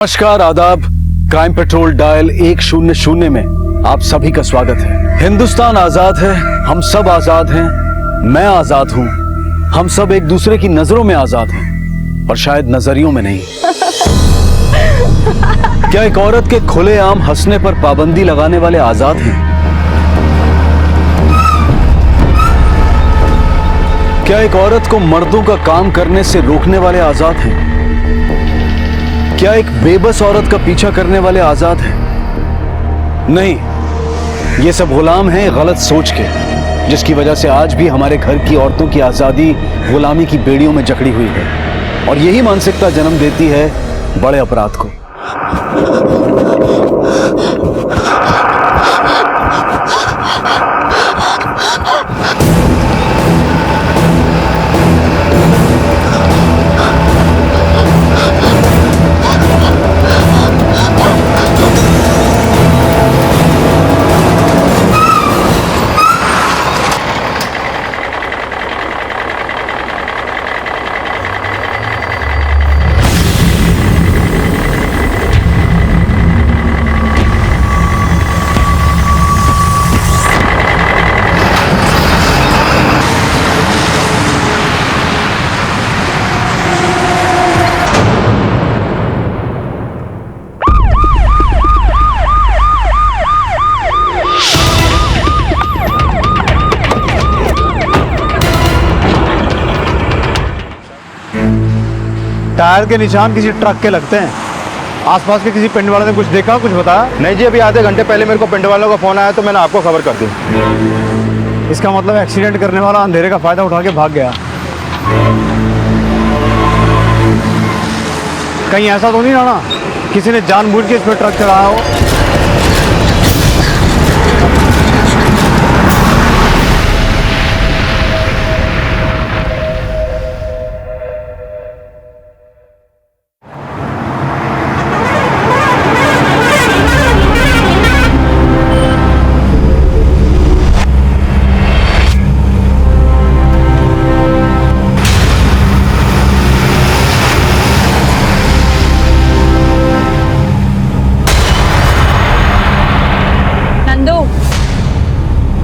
नमस्कार, आदाब। Crime petrol dial 100 में आप सभी का स्वागत है। हिंदुस्तान आजाद है, हम सब आजाद हैं, मैं आजाद हूं, हम सब एक दूसरे की नजरों में आजाद हैं, और शायद नजरियों में नहीं। क्या एक औरत के खुलेआम हंसने पर पाबंदी लगाने वाले आजाद हैं? क्या एक औरत को मर्दों का काम करने से रोकने वाले आजाद हैं? क्या एक बेबस औरत का पीछा करने वाले आजाद हैं? नहीं, ये सब गुलाम हैं गलत सोच के, जिसकी वजह से आज भी हमारे घर की औरतों की आजादी गुलामी की बेड़ियों में जकड़ी हुई है, और यही मानसिकता जन्म देती है बड़े अपराध को। टायर के निशान किसी ट्रक के लगते हैं। आसपास के किसी पिंड वाले ने कुछ देखा, कुछ बताया? नहीं जी, अभी आधे घंटे पहले मेरे को पिंड वालों का फोन आया तो मैंने आपको खबर कर दी। इसका मतलब एक्सीडेंट करने वाला अंधेरे का फायदा उठा के भाग गया। कहीं ऐसा तो नहीं रहा किसी ने जानबूझ के इस पर ट्रक चढ़ाया हो?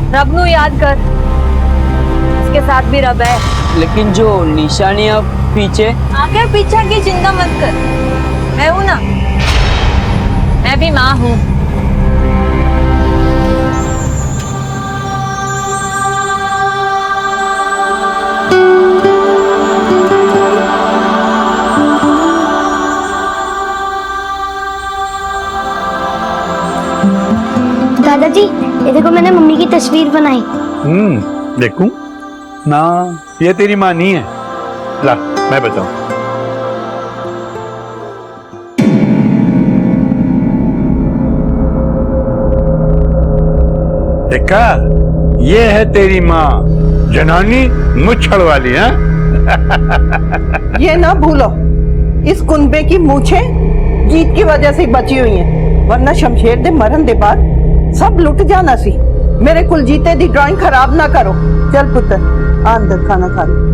रब नू याद कर, इसके साथ भी रब है। लेकिन जो निशानियां पीछे आगे पीछे की चिंता मत कर, मैं हूं ना, मैं भी माँ हूँ। दादाजी, ये देखो मैंने मम्मी की तस्वीर बनाई। देखूं ना, ये तेरी माँ नहीं है। ला, मैं बताऊं। देखा, ये है तेरी माँ, जनानी मुच्छड़ वाली है। ये ना भूलो, इस कुनबे की मूछें जीत की वजह से बची हुई हैं, वरना शमशेर दे मरन दे बाद सब लुट जाना सी। मेरे कुलजीते दी ड्राइंग खराब ना करो। चल पुत्र, अंदर खाना खा ले।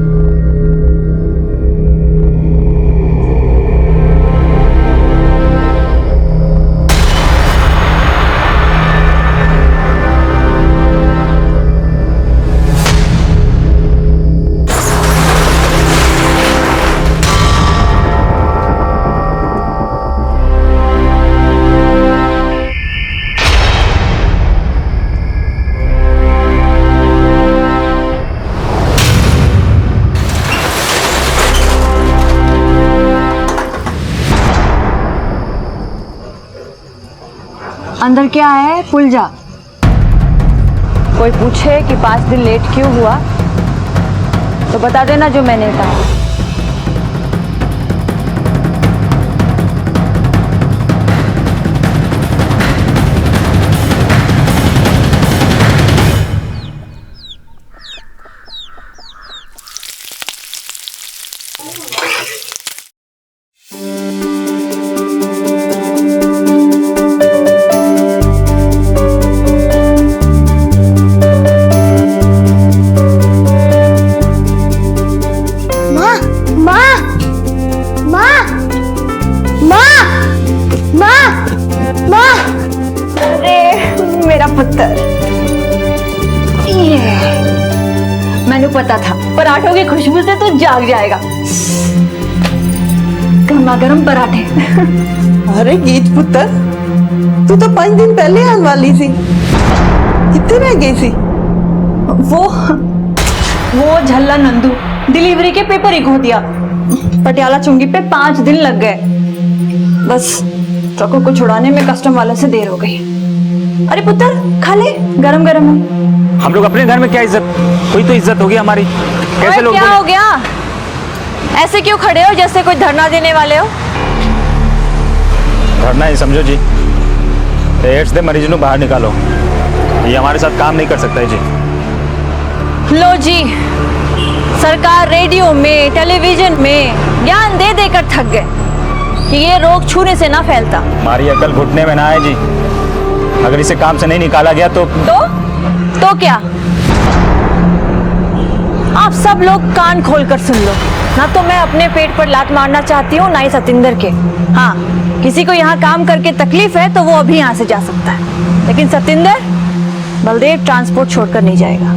अंदर क्या है, भूल जा। कोई पूछे कि 5 दिन लेट क्यों हुआ तो बता देना जो मैंने कहा। माँ, पुत्र। मैंने पता था पराठों की खुशबू से तू जाग जाएगा। गर्मा गर्म पराठे। अरे गीत पुत्र, तू तो 5 दिन पहले आने वाली थी, कितने रह गई थी? वो झल्ला नंदू डिलीवरी के पेपर ही खो दिया। पटियाला चुंगी पे 5 दिन लग गए। बस ट्रकों को छुड़ाने में कस्टम वाले से देर हो गई। अरे पुत्र खा ले, गरम गरम है। हम लोग अपने घर में क्या इज्जत, कोई तो इज्जत होगी हमारी। कैसे लोग क्या हो गया? ऐसे क्यों खड़े हो जैसे कोई धरना देने वाले हो? धरना ही समझो जी। एड्स दे मरीज को बाहर निकालो, ये हमारे साथ काम नहीं कर सकता है जी। लो जी, सरकार रेडियो में टेलीविजन में ज्ञान दे देकर थक गए कि ये रोग छूने से ना फैलता। हमारी अकल घुटने में ना है जी। अगर इसे काम से नहीं निकाला गया तो क्या? आप सब लोग कान खोलकर सुन लो। ना तो मैं अपने पेट पर लात मारना चाहती हूँ, ना ही सतिंदर के। हाँ, किसी को यहाँ काम करके तकलीफ है तो वो अभी यहाँ से जा सकता है, लेकिन सतिंदर बलदेव ट्रांसपोर्ट छोड़कर नहीं जाएगा।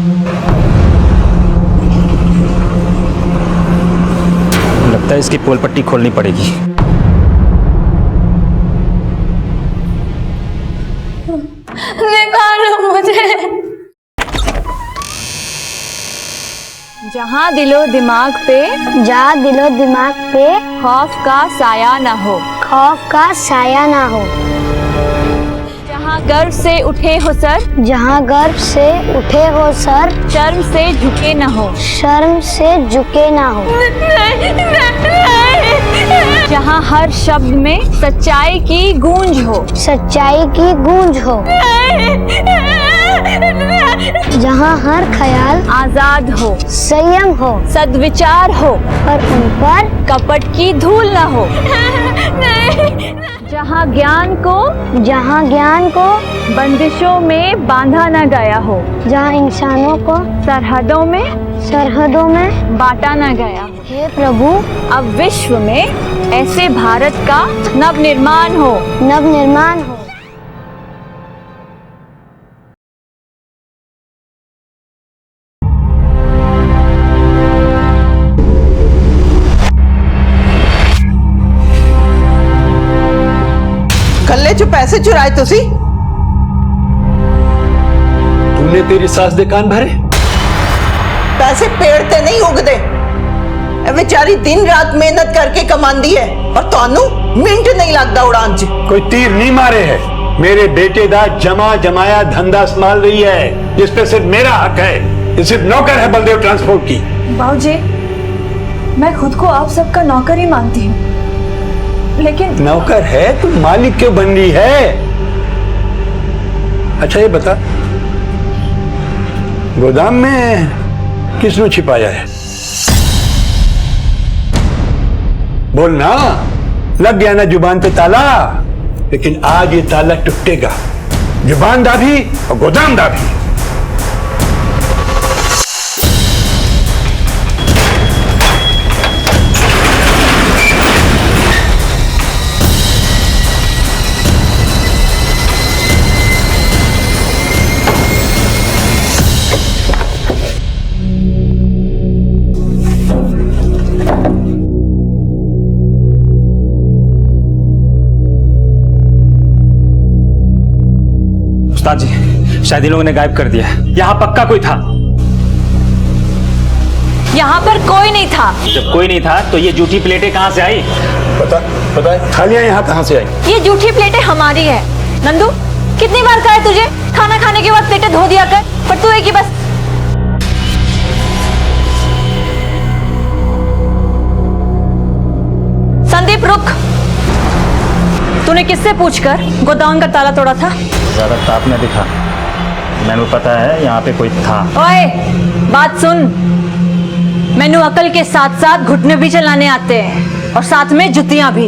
लगता है इसकी पोल पट्टी खोलनी पड़ेगी। निकालो मुझे। जहाँ दिलो दिमाग पे जहाँ दिलो दिमाग पे खौफ का साया ना हो, खौफ का साया ना हो। जहाँ गर्व से उठे हो सर, जहाँ गर्व से उठे हो सर, शर्म से झुके ना हो, शर्म से झुके ना हो। जहाँ हर शब्द में सच्चाई की गूंज हो, सच्चाई की गूंज हो। जहाँ हर ख्याल आजाद हो, संयम हो, सद्विचार हो और उन पर कपट की धूल न हो। जहाँ ज्ञान को बंदिशों में बांधा न गया हो, जहाँ इंसानों को सरहदों में बांटा न गया हो। हे प्रभु, अब विश्व में ऐसे भारत का नव निर्माण हो। कल्ले जो पैसे चुराए तुसी? तूने तेरी सास दे कान भरे? पैसे पेड़ ते नहीं उगदे। ए बेचारी दिन रात मेहनत करके कमांदी है और तानू मिंट नहीं लगता उड़ान च। कोई तीर नहीं मारे है। मेरे बेटे दा जमा जमाया धंधा संभाल रही है, जिस पे सिर्फ मेरा हक है। ये सिर्फ नौकर है बलदेव ट्रांसपोर्ट की। बाबूजी, मैं खुद को आप सबका नौकर ही मानती हूँ, लेकिन नौकर है तो मालिक क्यों बन रही है? अच्छा ये बता, गोदाम में किसने छिपाया है? बोलना। लग गया ना जुबान पे ताला, लेकिन आज ये ताला टूटेगा। जुबान दाभी और गोदाम दाभी। उस्ताद जी, शायद इन लोगों ने गायब कर दिया। यहाँ पक्का कोई था। यहाँ पर कोई नहीं था। जब कोई नहीं था तो ये जूठी प्लेटें कहाँ से आई? पता है थालियां यहाँ कहाँ से आई? ये जूठी प्लेटें हमारी है। नंदू, कितनी बार कहा है तुझे खाना खाने के बाद प्लेटें धो दिया कर, पर तू एक ही बस। संदीप रुक। तूने किससे पूछकर गोदाम का ताला तोड़ा था? ज्यादा ताप न दिखा, मैंने पता है यहाँ पे कोई था। ओए, बात सुन। मैनू अकल के साथ साथ घुटने भी चलाने आते हैं और साथ में जुतियां भी।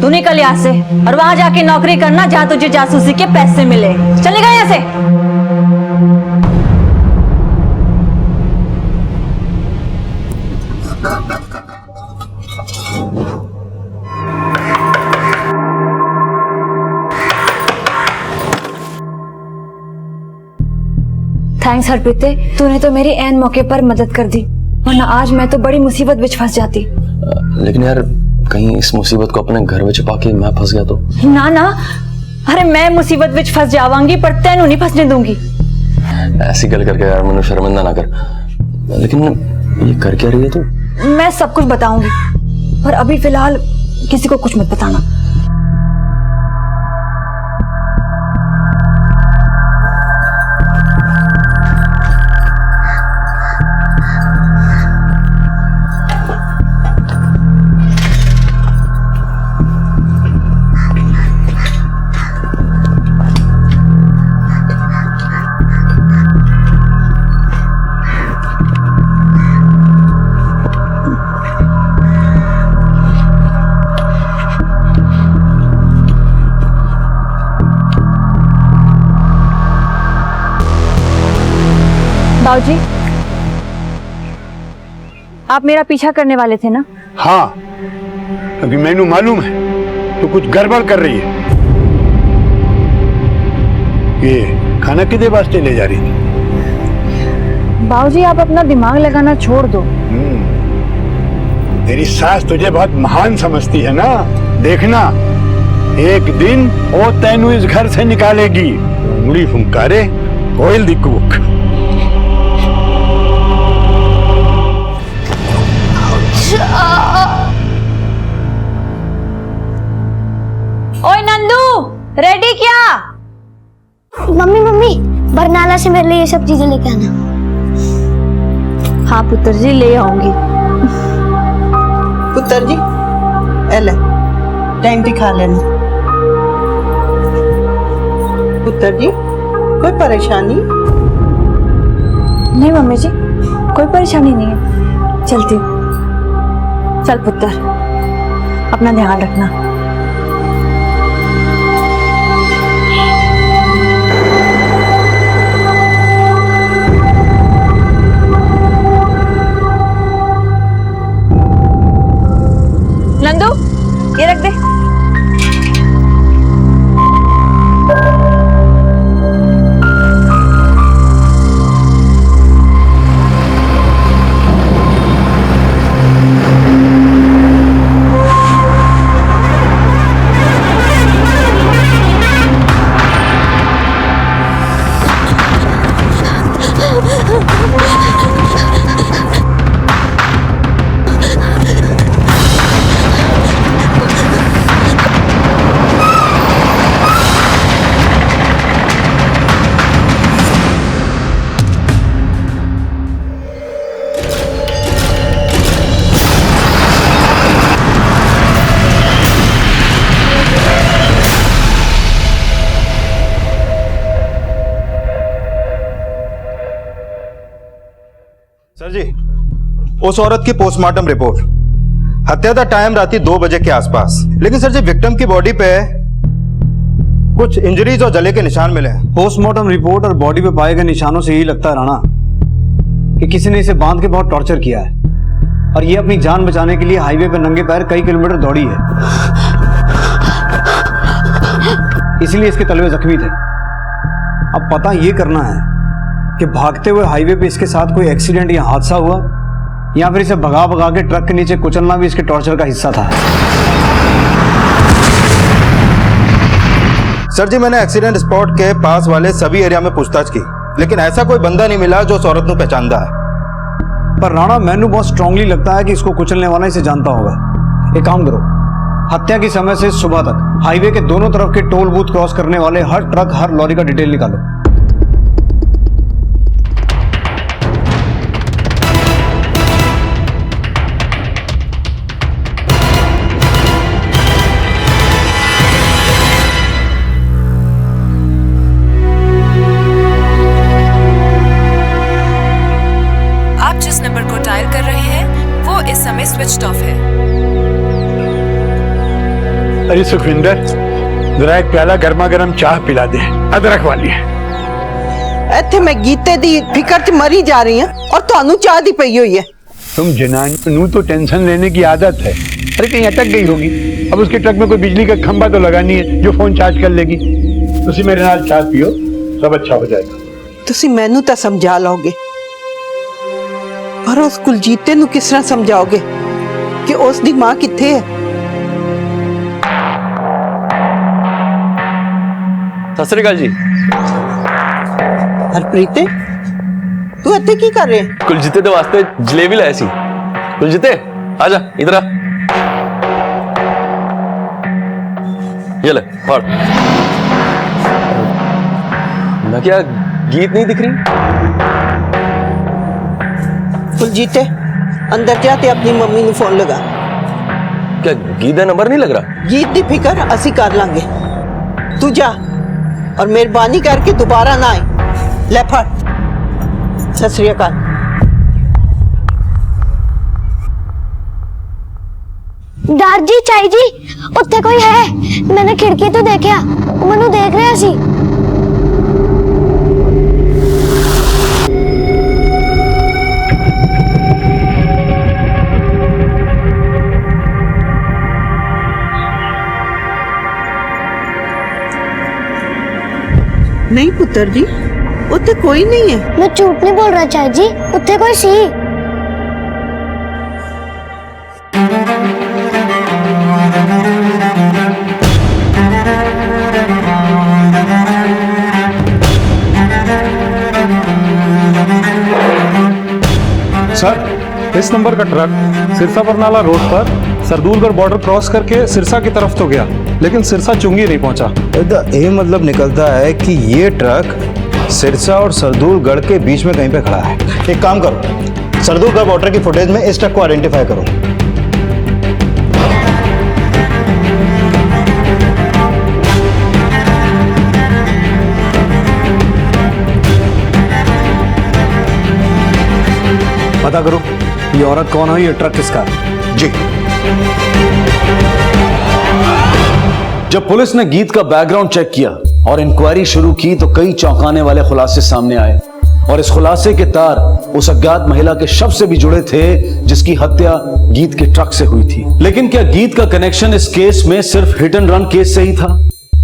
तू निकल यहाँ से और वहां जाके नौकरी करना जहाँ तुझे जासूसी के पैसे मिले। चल निकल यहाँ से। थैंक्स हरप्रीते, तूने तो मेरी ऐन मौके पर मदद कर दी, वरना आज मैं तो बड़ी मुसीबत में फंस जाती। लेकिन यार कहीं इस मुसीबत को अपने घर में छुपा के मैं फंस गया तो? ना ना, अरे मैं मुसीबत में फंस जावांगी पर तेनू नहीं फंसने दूंगी। ऐसी गल करके यार मैंने शर्मिंदा ना कर। लेकिन ये कर क्या रही है तू? मैं सब कुछ बताऊंगी, पर अभी फिलहाल किसी को कुछ मत बताना। बाबूजी, आप मेरा पीछा करने वाले थे ना? हाँ, क्योंकि मैनू मालूम है तो कुछ गड़बड़ कर रही है। ये खाना किधर वास्ते ले जा रही थी? बाबूजी, आप अपना दिमाग लगाना छोड़ दो। तेरी सास तुझे बहुत महान समझती है ना। देखना, एक दिन वो तेनू इस घर से निकालेगी। उंगली फुंकारे कोयल दी कूक। ओए नंदू, रेडी क्या? मम्मी मम्मी, बरनाला से मेरे लिए ये सब चीजें लेके आना। हाँ पुत्र जी, ले आऊंगी। पुत्र जी, एले टाइम खा लेना। पुत्र जी, कोई परेशानी? नहीं मम्मी जी, कोई परेशानी नहीं है, चलती हूँ। चल पुत्र, अपना ध्यान रखना। नंदू, ये रख दे। सर जी, उस औरत की पोस्टमार्टम रिपोर्ट, हत्या का टाइम रात 2 बजे के आसपास। लेकिन सर जी, विक्टिम की बॉडी पे कुछ इंजरीज और जले के निशान मिले हैं। पोस्टमार्टम रिपोर्ट और बॉडी पे पाए गए निशानों से यही लगता है राणा कि किसी ने इसे बांध के बहुत टॉर्चर किया है और ये अपनी जान बचाने के लिए हाईवे पे नंगे पैर कई किलोमीटर दौड़ी है, इसलिए इसके तलवे जख्मी थे। अब पता ये करना है कि भागते हुए हाईवे पे इसके साथ कोई एक्सीडेंट या हादसा हुआ या फिर इसे भगा भगा के ट्रक के नीचे कुचलना भी इसके टॉर्चर का हिस्सा था। सर जी, मैंने एक्सीडेंट स्पॉट के पास वाले सभी एरिया में पूछताछ की, लेकिन ऐसा कोई बंदा नहीं मिला जो उस औरत को पहचानता है। पर राणा, मैनू बहुत स्ट्रांगली लगता है कि इसको कुचलने वाला इसे जानता होगा। एक काम करो, हत्या के समय से सुबह तक हाईवे के दोनों तरफ के टोल बूथ क्रॉस करने वाले हर ट्रक, हर लॉरी का डिटेल निकालो। आप जिस नंबर को डायल कर रहे हैं वो इस समय स्विच्ड ऑफ है। अरे सुखविंदर, जरा एक प्याला गर्मा गर्म चाह पिला दे, अदरक वाली है। ਇੱਥੇ ਮੈਂ ਗੀਤੇ ਦੀ ਫਿਕਰ 'ਚ ਮਰੀ ਜਾ ਰਹੀ ਹਾਂ और ਤੁਹਾਨੂੰ ਚਾਹ ਦੀ ਪਈ ਹੋਈ है। तुम जनानियों तो टेंशन लेने की आदत है। अरे कहीं अटक गई होगी, अब उसके ट्रक में कोई बिजली का खंभा तो लगानी है जो फोन चार्ज कर लेगी। उसी मेरे नाल चाय पियो, सब अच्छा हो जाएगा। ਤੁਸੀਂ ਮੈਨੂੰ ਤਾਂ ਸਮਝਾ ਲਓਗੇ, ਪਰ ਉਸ ਕੁਲਜੀਤੇ ਨੂੰ ਕਿਸ ਤਰ੍ਹਾਂ ਸਮਝਾਓਗੇ ਕਿ ਉਸ ਦੀ ਮਾਂ ਕਿੱਥੇ ਹੈ? ਸਤਿ ਸ੍ਰੀ ਅਕਾਲ ਜੀ। ਹਰਪ੍ਰੀਤੇ, ਤੂੰ ਇੱਥੇ ਕੀ ਕਰ ਰਿਹਾ? ਕੁਲਜੀਤੇ ਦੇ ਵਾਸਤੇ ਜਲੇਬੀ ਲਾਇਆ ਸੀ। ਕੁਲਜੀਤੇ आ जा, इधर आ। ये ले पढ़। मैं क्या गीत नहीं दिख रही? कुलजीते, अंदर जाते अपनी मम्मी ਨੂੰ फोन लगा। क्या गीत का नंबर नहीं लग रहा? गीत की फिक्र ਅਸੀਂ कर लांगे, तू जा और मेहरबानी करके दोबारा ना आए। ले फड़। सत श्री अकाल। डर जी, चाई जी, उत्थे कोई है? मैंने खिड़की तो देखा, मनु देख रहा सी। नहीं पुत्र जी, उत्थे कोई नहीं है। मैं झूठ नहीं बोल रहा चाई जी, उत्थे कोई सी। सर, इस नंबर का ट्रक सिरसा बरनाला रोड पर सरदूलगढ़ बॉर्डर क्रॉस करके सिरसा की तरफ तो गया, लेकिन सिरसा चुंगी नहीं पहुंचा। ये मतलब निकलता है कि ये ट्रक सिरसा और सरदूलगढ़ के बीच में कहीं पे खड़ा है। एक काम करो, सरदूलगढ़ बॉर्डर की फुटेज में इस ट्रक को आइडेंटिफाई करो। पता करो ये औरत कौन है, ये ट्रक किसका है? जी। जब पुलिस ने गीत का बैकग्राउंड चेक किया और इंक्वायरी शुरू की तो कई चौंकाने वाले खुलासे सामने आए और इस खुलासे के तार उस अज्ञात महिला के शव से भी जुड़े थे जिसकी हत्या गीत के ट्रक से हुई थी। लेकिन क्या गीत का कनेक्शन इस केस में सिर्फ हिट एंड रन केस से ही था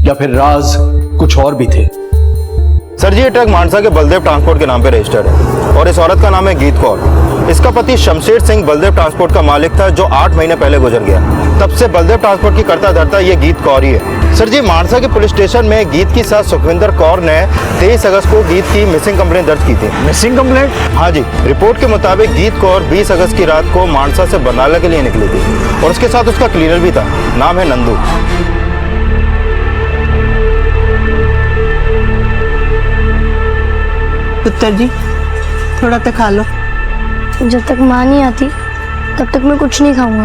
या फिर राज कुछ और भी थे? सर जी, ये ट्रक मानसा के बलदेव ट्रांसपोर्ट के नाम पे रजिस्टर्ड है और इस औरत का नाम है गीत कौर। इसका पति शमशेर सिंह बलदेव ट्रांसपोर्ट का मालिक था जो 8 महीने पहले गुजर गया। तब से बलदेव ट्रांसपोर्ट की करता धरता ये गीत कौर ही है। सर जी, मानसा के पुलिस स्टेशन में गीत की सास सुखविंदर कौर ने 23 अगस्त को गीत की मिसिंग कंप्लेंट दर्ज की थी। Missing complaint? हाँ जी। रिपोर्ट के मुताबिक गीत कौर 20 अगस्त की रात को मानसा से बरनाला के लिए निकली थी और उसके साथ उसका क्लीनर भी था, नाम है नंदू। पुत्र जी, थोड़ा तो खा लो। जब तक माँ नहीं आती तब तक मैं कुछ नहीं खाऊंगा।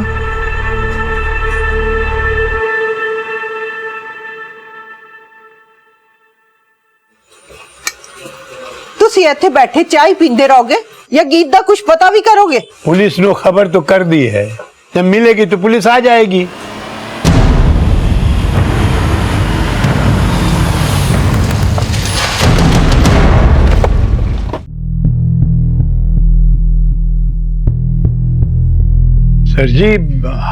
तुसी इत्थे बैठे चाय पींदे रहोगे या गीत दा कुछ पता भी करोगे? पुलिस ने खबर तो कर दी है, जब मिलेगी तो पुलिस आ जाएगी। सर जी,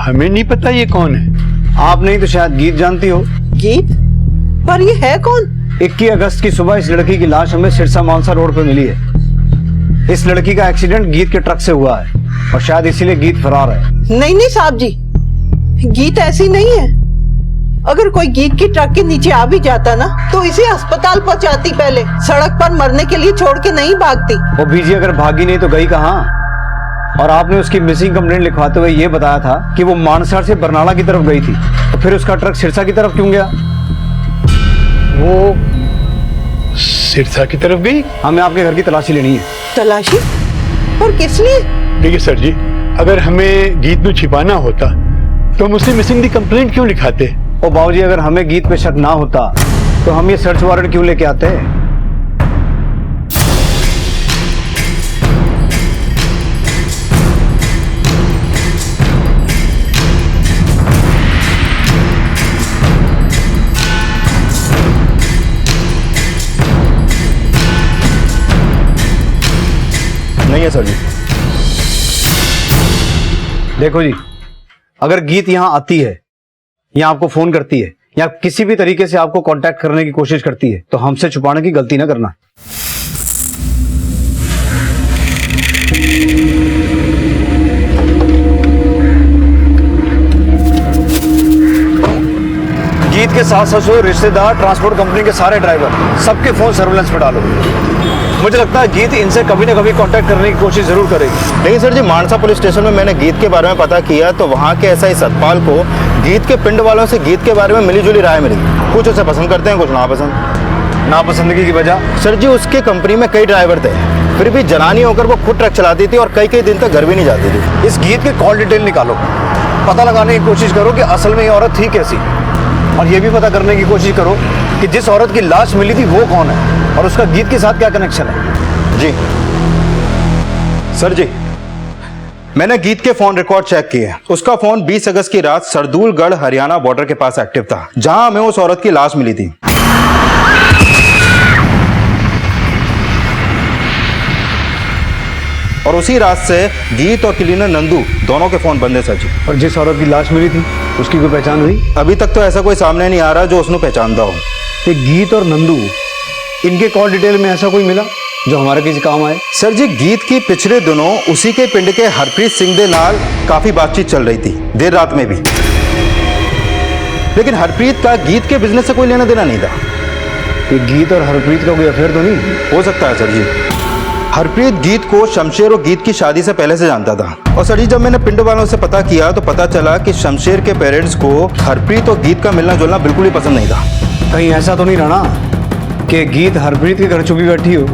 हमें नहीं पता ये कौन है। आप नहीं तो शायद गीत जानती हो। गीत? पर ये है कौन? 21 अगस्त की सुबह इस लड़की की लाश हमें सिरसा मानसा रोड पे मिली है। इस लड़की का एक्सीडेंट गीत के ट्रक से हुआ है और शायद इसीलिए गीत फरार है। नहीं नहीं साहब जी, गीत ऐसी नहीं है। अगर कोई गीत की ट्रक के नीचे आ भी जाता ना तो इसे अस्पताल पहुंचाती, पहले सड़क पर मरने के लिए छोड़ के नहीं भागती। वो बीजी अगर भागी नहीं तो गई कहाँ? और आपने उसकी मिसिंग कंप्लेंट लिखवाते हुए ये बताया था कि वो मानसा से बरनाला की तरफ गई थी, तो फिर उसका ट्रक सिरसा की तरफ क्यों गया? वो सिरसा की तरफ गई? हमें आपके घर की तलाशी लेनी है। तलाशी? और किस लिए? देखिए सर जी, अगर हमें गीत को छिपाना होता तो हम उससे मिसिंग दी कंप्लेंट क्यों लिखाते? ओ बाबूजी, अगर हमें गीत पे शक ना होता तो हम ये सर्च वारंट क्यों लेके आते? नहीं है सर जी। देखो जी, अगर गीत यहां आती है या आपको फोन करती है या किसी भी तरीके से आपको कांटेक्ट करने की कोशिश करती है तो हमसे छुपाने की गलती ना करना। गीत के साथ साथ रिश्तेदार, ट्रांसपोर्ट कंपनी के सारे ड्राइवर, सबके फोन सर्विलेंस पे डालो। मुझे लगता है गीत इनसे कभी ना कभी कांटेक्ट करने की कोशिश जरूर करेगी। लेकिन सर जी, मानसा पुलिस स्टेशन में मैंने गीत के बारे में पता किया तो वहाँ के एसआई सतपाल को गीत के पिंड वालों से गीत के बारे में मिली जुली राय मिली। कुछ उसे पसंद करते हैं, कुछ नापसंद। नापसंदगी की वजह? सर जी, उसके कंपनी में कई ड्राइवर थे, फिर भी जनानी होकर वो खुद ट्रक चलाती थी और कई कई दिन तक घर भी नहीं जाती थी। इस गीत के कॉल डिटेल निकालो, पता लगाने की कोशिश करो कि असल में ये औरत थी कैसी, और ये भी पता करने की कोशिश करो कि जिस औरत की लाश मिली थी वो कौन है और उसका गीत के साथ क्या कनेक्शन है। जी सर जी, मैंने गीत के फोन रिकॉर्ड चेक किए। उसका फोन 20 अगस्त की रात सरदूलगढ़ हरियाणा बॉर्डर के पास एक्टिव था, जहां हमें उस औरत की लाश मिली थी। और उसी रात से गीत और क्लीनर नंदू दोनों के फोन बंद है सर जी। और जिस औरत की लाश मिली थी उसकी कोई पहचान हुई? अभी तक तो ऐसा कोई सामने नहीं आ रहा जो उसने पहचानता हो। ये गीत और नंदू, इनके कॉल डिटेल में ऐसा कोई मिला जो हमारे किसी काम आए? सर जी, गीत की पिछले दिनों उसी के पिंड के हरप्रीत सिंह दे नाल काफी बातचीत चल रही थी, देर रात में भी। लेकिन हरप्रीत का गीत के बिजनेस से कोई लेना देना नहीं था। ये गीत और हरप्रीत का कोई अफेयर तो नहीं हो सकता है सर जी। हरप्रीत गीत को शमशेर और गीत की शादी से पहले से जानता था। और सर जी, जब मैंने पिंड वालों से पता किया तो पता चला कि शमशेर के पेरेंट्स को हरप्रीत और गीत का मिलना जुलना बिल्कुल ही पसंद नहीं था। कहीं ऐसा तो नहीं रहा ना कि गीत हरप्रीत के घर छुपी बैठी हो?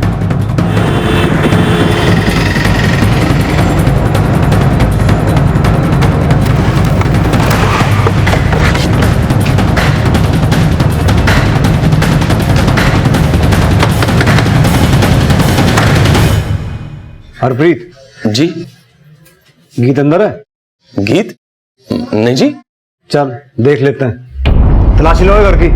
हरप्रीत जी। गीत अंदर है? गीत? नहीं जी। चल देख लेते हैं, तलाशी लो घर की।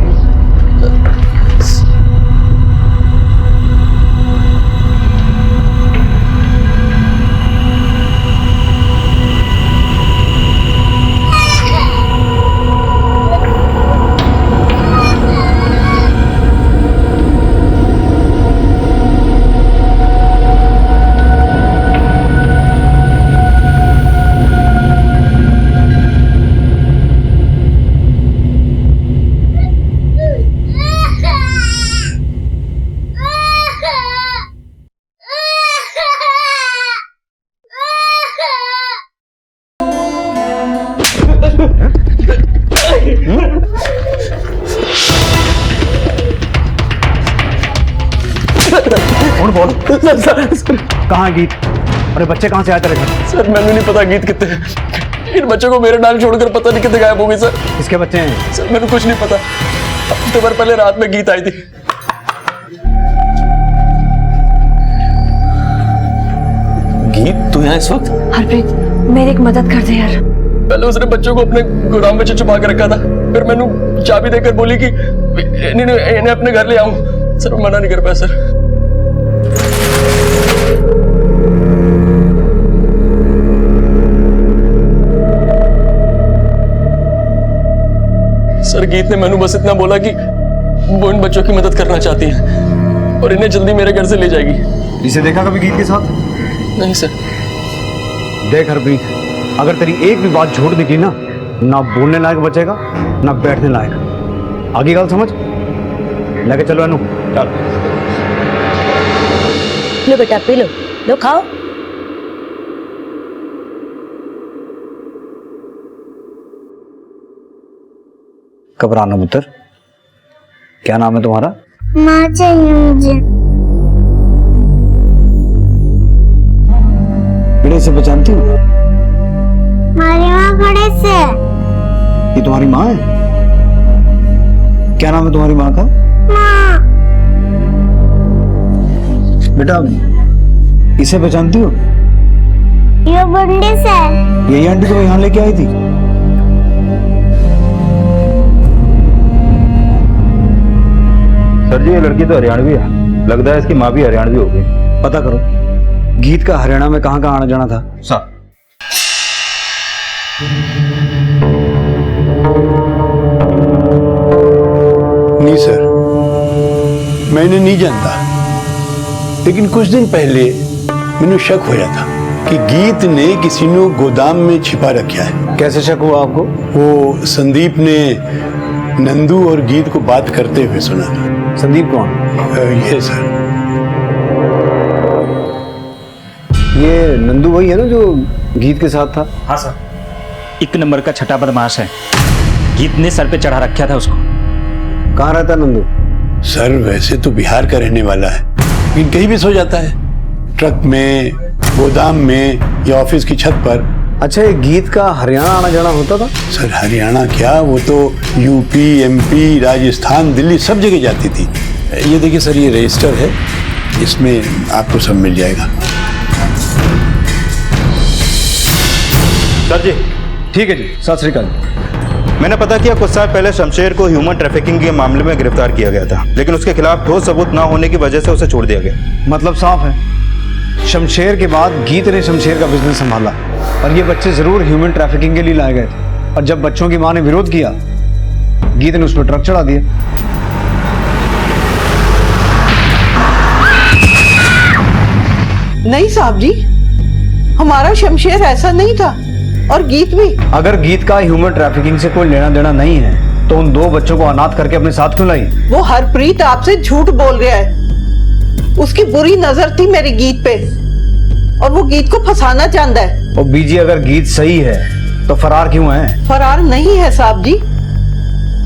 कहाँ है गीत? अरे बच्चे कहाँ से आए तेरे घर? सर मैंने नहीं पता गीत कितने हैं। इन बच्चों को मेरे डाल छोड़कर पता नहीं कितने गायब हो गए सर। किसके बच्चे हैं? सर मैंने कुछ नहीं पता। हफ्ते भर पहले रात में गीत आई थी। गीत तू यहाँ इस वक्त? हरप्रीत मेरी एक मदद कर दे यार। पहले उसने बच्चों को अपने गोदाम में छुपा के रखा था, फिर मैंने चाबी देकर बोली कि इन्हें अपने घर ले आऊं। सर मना नहीं कर पाया सर। सर गीत ने मैंने बस इतना बोला कि वो इन बच्चों की मदद करना चाहती है और इन्हें जल्दी मेरे घर से ले जाएगी। इसे देखा कभी गीत के साथ? नहीं सर। देख हरप्रीत, अगर तेरी एक भी बात झूठ निकली ना बोलने लायक बचेगा ना बैठने लायक। आगे गल समझ? लेके चलो अनु। चल लो बेटा पी लो, लो खाओ। घबराना पुत्र। क्या नाम है तुम्हारा? माँ चाहिए मुझे। बेटे से पहचानती हूँ? हमारी माँ बड़े से। ये तुम्हारी माँ है? क्या नाम है तुम्हारी माँ का? माँ। बेटा इसे पहचानती हो? ये बंडी से। यही आंटी तो यहाँ लेके आई थी। सर जी, ये लड़की तो हरियाणवी है, लगता है इसकी माँ भी हरियाणवी होगी। पता करो गीत का हरियाणा में कहाँ कहाँ आना जाना था। सर नहीं सर, मैंने नहीं जानता, लेकिन कुछ दिन पहले मैंने शक होया था कि गीत ने किसी ने गोदाम में छिपा रखा है। कैसे शक हुआ आपको? वो संदीप ने नंदू और गीत को बात करते हुए सुना था। संदीप कौन? ये सर, ये नंदू वही है ना जो गीत के साथ था? हाँ सर, एक नंबर का छठा बदमाश है। गीत ने सर पे चढ़ा रखा था उसको। कहाँ रहता नंदू? सर वैसे तो बिहार का रहने वाला है, लेकिन कहीं भी सो जाता है, ट्रक में, गोदाम में या ऑफिस की छत पर। अच्छा, ये गीत का हरियाणा आना जाना होता था? सर हरियाणा क्या, वो तो यूपी, एमपी, राजस्थान, दिल्ली सब जगह जाती थी। ये देखिए सर, ये रजिस्टर है, इसमें आपको सब मिल जाएगा। सर जी। ठीक है जी, सत श्री अकाल। मैंने पता किया कुछ साल पहले शमशेर को ह्यूमन ट्रैफिकिंग के मामले में गिरफ्तार किया गया था, लेकिन उसके खिलाफ ठोस सबूत ना होने की वजह से उसे छोड़ दिया गया। मतलब साफ है, शमशेर के बाद गीत ने शमशेर का बिजनेस संभाला और ये बच्चे जरूर ह्यूमन ट्रैफिकिंग के लिए लाए गए थे। और जब बच्चों की मां ने विरोध किया, गीत ने उस पर ट्रक चढ़ा दिया। नहीं साहब जी, हमारा शमशेर ऐसा नहीं था, और गीत भी। अगर गीत का ह्यूमन ट्रैफिकिंग से कोई लेना देना नहीं है तो उन 2 बच्चों को अनाथ करके अपने साथ क्यों लाई? वो हरप्रीत आपसे झूठ बोल रहा है। उसकी बुरी नजर थी मेरी गीत पे, और वो गीत को फंसाना चाहता है। और बीजी, अगर गीत सही है तो फरार क्यों है? फरार नहीं है साहब जी,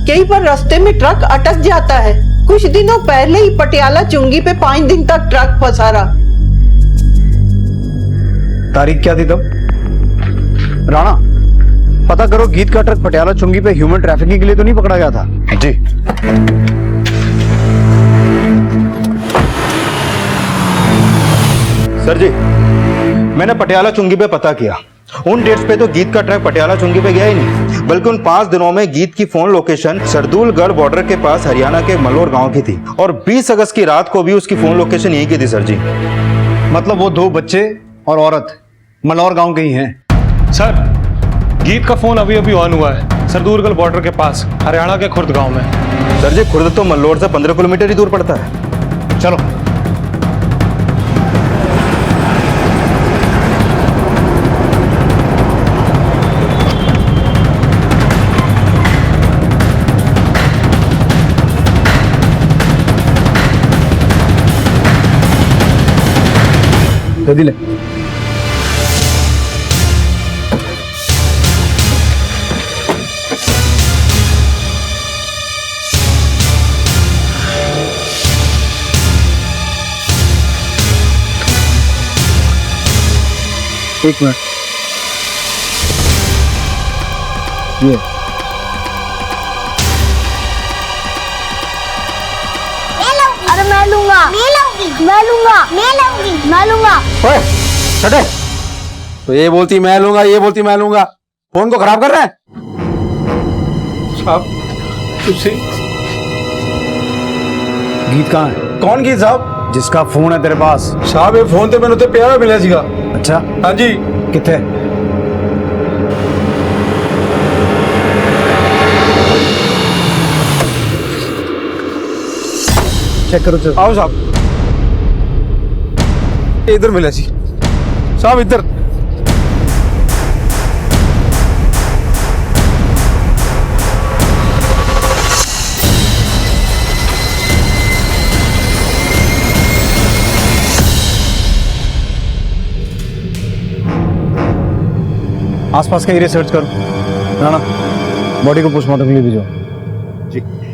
कई बार रास्ते में ट्रक अटक जाता है। कुछ दिनों पहले ही पटियाला चुंगी पे 5 दिन तक ट्रक फंसा रहा। तारीख क्या थी तब? राणा, पता करो गीत का ट्रक पटियाला चुंगी पे ह्यूमन ट्रैफिकिंग के लिए तो नहीं पकड़ा गया था? जी। सर जी, मैंने पटियाला चुंगी पे पता किया। उन डेट्स पे तो गीत का ट्रक पटियाला चुंगी पे गया ही नहीं, बल्कि उन 5 दिनों में गीत की फोन लोकेशन सरदूलगढ़ बॉर्डर के पास हरियाणा के मलोर गांव की थी, और 20 अगस्त की रात को भी उसकी फोन लोकेशन यही की थी सर जी। मतलब वो 2 बच्चे और औरत मलौर गांव के ही हैं? सर, गीत का फोन अभी अभी ऑन हुआ है सरदूलगढ़ बॉर्डर के पास, हरियाणा के खुर्द गांव में। सर जी, खुर्द तो मल्लोर से 15 किलोमीटर ही दूर पड़ता है। चलो। दिले एक मिनट, ये अरे मैं लूंगा, मैं लूंगी, मैं लूंगा, मैं लूंगी, मैं लूंगा। ओए, चटे। तो ये बोलती मैं लूंगा, ये बोलती मैं लूंगा, फोन को खराब कर रहे हैं। साहब तुझसे गीत कहाँ है? कौन गीत साहब? जिसका फोन है तेरे पास? साहब ये फोन तो मैंने प्यारा मिला सीगा। अच्छा, हाँ जी। कितने? चेक करो। चलो आओ साहब, इधर मिला जी साहब, इधर। आसपास का एरिया सर्च करो। राणा, बॉडी को पोस्टमार्टम के लिए भेजो।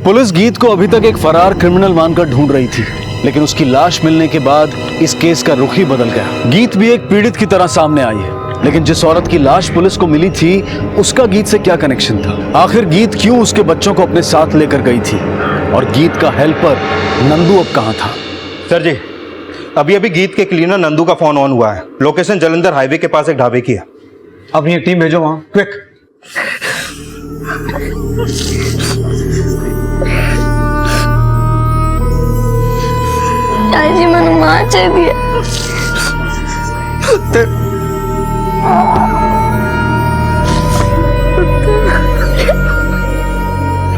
पुलिस गीत को अभी तक एक फरार क्रिमिनल मानकर ढूंढ रही थी, लेकिन उसकी लाश मिलने के बाद इस केस का रुख ही बदल गया। गीत भी एक पीड़ित की तरह सामने आई है, लेकिन जिस औरत की लाश पुलिस को मिली थी उसका गीत से क्या कनेक्शन था? आखिर गीत क्यों उसके बच्चों को अपने साथ लेकर गई थी? और गीत का हेल्पर नंदू अब कहां था? सर जी, अभी अभी गीत के क्लीनर नंदू का फोन ऑन हुआ है। लोकेशन जलंधर हाईवे के पास एक ढाबे की है। अपनी एक टीम भेजो वहां, क्विक। जी मैंने मार चाहिए।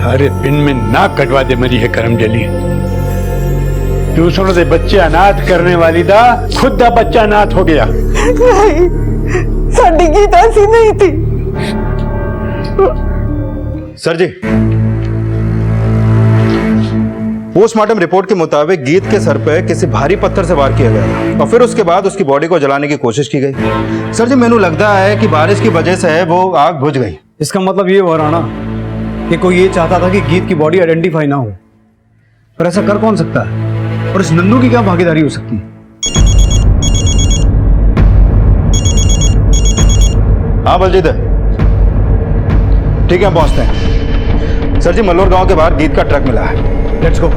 अरे पिन में नाक कटवा दे मरी है करम जली। दूसरों से बच्चे अनाथ करने वाली दा खुद दा बच्चा अनाथ हो गया। नहीं, साडी गीत ऐसी नहीं थी। सर जी, पोस्टमार्टम रिपोर्ट के मुताबिक गीत के सर पे किसी भारी पत्थर से वार किया गया और फिर उसके बाद उसकी बॉडी को जलाने की कोशिश की गई। सर जी मैंने लगता है कि बारिश की वजह से वो आग बुझ गई। इसका मतलब ये हुआ राणा कि कोई ये चाहता था कि गीत की बॉडी आइडेंटिफाई ना हो, पर ऐसा कर कौन सकता है? और इस नन्नू की क्या भागीदारी हो सकती है? हाँ बलजीत ठीक है, हम पहुंचते हैं। सर जी मल्लोर गांव के बाहर गीत का ट्रक मिला है। Let's go.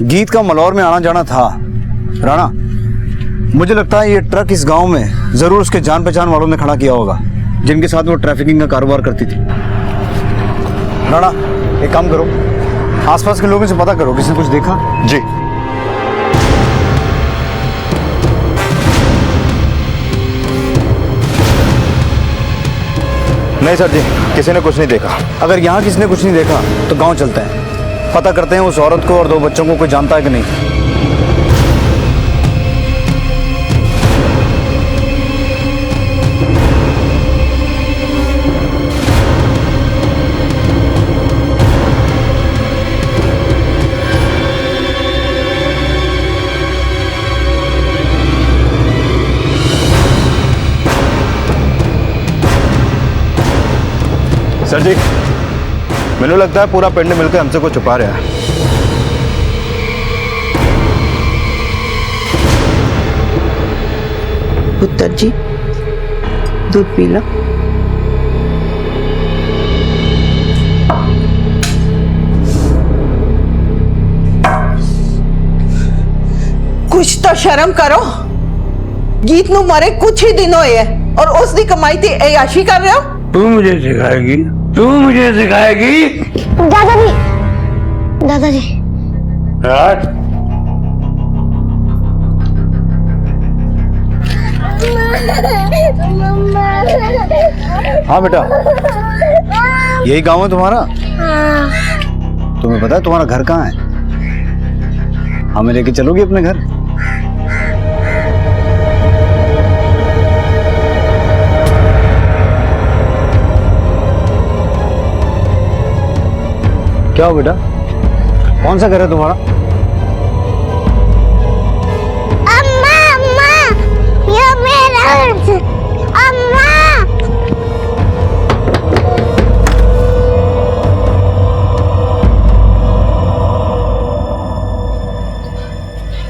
गीत का मलौर में आना जाना था। राणा, मुझे लगता है ये ट्रक इस गांव में जरूर उसके जान पहचान वालों ने खड़ा किया होगा, जिनके साथ वो ट्रैफिकिंग का कारोबार करती थी। राणा, एक काम करो, आसपास के लोगों से पता करो, किसी ने कुछ देखा? जी। नहीं सर जी, किसी ने कुछ नहीं देखा। अगर यहाँ किसी ने कुछ नहीं देखा तो गांव चलते हैं, पता करते हैं उस औरत को और 2 बच्चों को कोई जानता है कि नहीं। सर जी मैंने लगता है पूरा पिंड मिलकर हमसे कुछ छुपा रहा है। पुत्र जी दूध पी लो। कुछ तो शर्म करो। गीत नु मरे कुछ ही दिन होए और उसकी कमाई थी ऐयाशी कर रहे हो। तू मुझे सिखाएगी, तू मुझे सिखाएगी। दादाजी, दादाजी। हाँ बेटा, यही गांव है तुम्हारा? तुम्हें पता है तुम्हारा घर कहाँ है? हमें लेके चलोगी अपने घर? क्या हो बेटा, कौन सा घर है तुम्हारा? अम्मा, अम्मा, ये मेरा घर। अम्मा।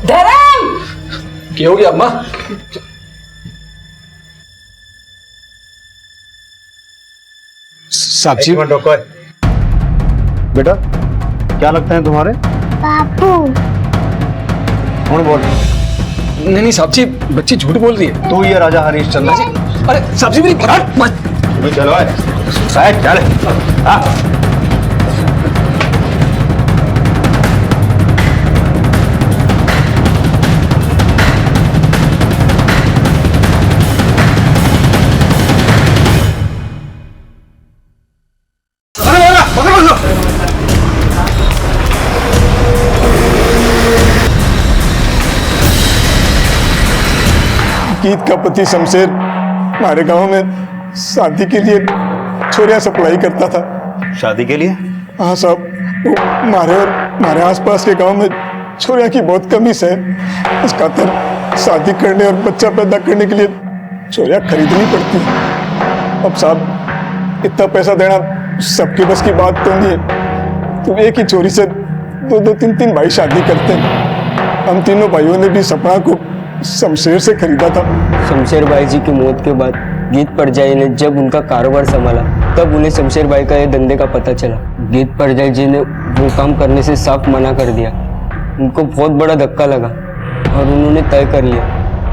धर्म क्या हो गया अम्मा? साक्षी, बेटा क्या लगते हैं तुम्हारे? बापू। कौन बोल? नहीं साहब, बच्ची झूठ बोल रही है। तू ये राजा हरीशचंद्र? अरे साहब जी मेरी बात मत। चलो साहब चल। गीत का पति शमशेर हमारे गांव में शादी के लिए छोरियां सप्लाई करता था। शादी के लिए? हाँ साहब, वो हमारे आसपास के गांव में छोरियां की बहुत कमी है। इस खातिर शादी करने और बच्चा पैदा करने के लिए छोरियां खरीदनी पड़ती है। अब साहब इतना पैसा देना सबके बस की बात तो नहीं है, तो एक ही छोरी से 2-3 भाई शादी करते हैं। हम तीनों भाइयों ने भी सपना को शमशेर से खरीदा था। शमशेर भाई जी की मौत के बाद गीत परजाई ने जब उनका कारोबार संभाला तब उन्हें शमशेर भाई का ये धंधे का पता चला। गीत परजाई जी ने वो काम करने से साफ मना कर दिया। उनको बहुत बड़ा धक्का लगा और उन्होंने तय कर लिया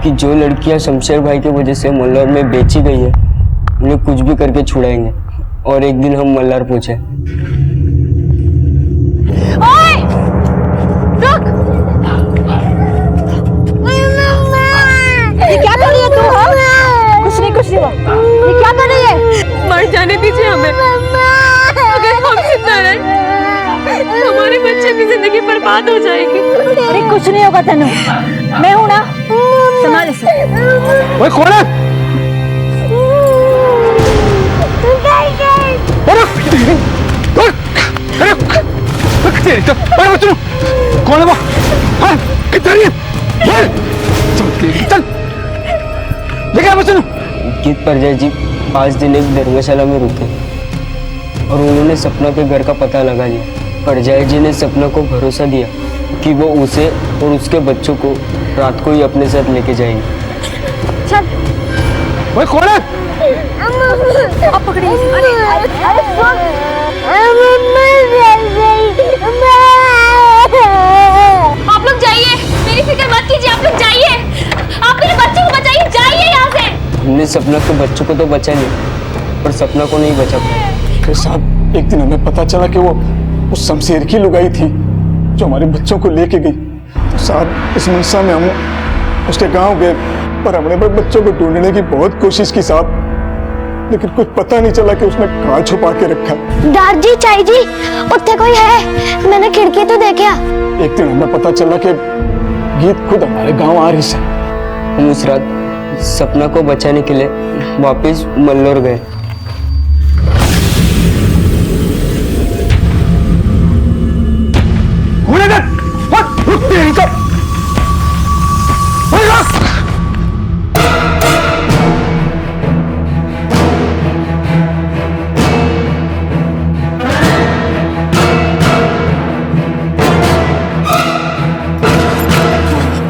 कि जो लड़कियां शमशेर भाई की वजह से मल्लार में बेची गई है उन्हें कुछ भी करके छुड़ाएंगे। और एक दिन हम मल्लार पहुंचे। ओए! रुक! ये क्या कर रही है तू? बर्बाद हो जाएगी। अरे कुछ नहीं होगा तनु, मैं हूं ना, संभाल इसे। ओए कौन है? कौन है वो? कितना चल लेके आ। गीत परिजय जी 5 दिन एक धर्मशाला में रुके और उन्होंने सपना के घर का पता लगा लिया। परिजय जी ने सपना को भरोसा दिया कि वो उसे और उसके बच्चों को रात को ही अपने साथ लेके जाएंगे। चल। ओए कौन है? आप पकड़िए। आप लोग जाइए, मेरी फिक्र मत कीजिए, आप लोग जाइए, आप मेरे बच्चे को बचाइए, जाइए यहाँ से। हमने सपना के बच्चों को तो बचा लिया पर सपना को नहीं बचा पाया। फिर साहब एक दिन हमें पता चला कि वो उस शमशेर की लुगाई थी जो हमारे बच्चों को लेके गई। तो साहब इस मनसा में हम उसके गांव गए पर हमने बच्चों को ढूंढने की बहुत कोशिश की साहब, लेकिन कुछ पता नहीं चला कि उसने कहाँ छुपा के रखा। डर जी चाई जी उत्थे कोई है, मैंने खिड़की तो देखा। एक दिन हमें पता चला कि गीत खुद हमारे गांव आ रही है। हम उस रात सपना को बचाने के लिए वापस मल्लोर गए।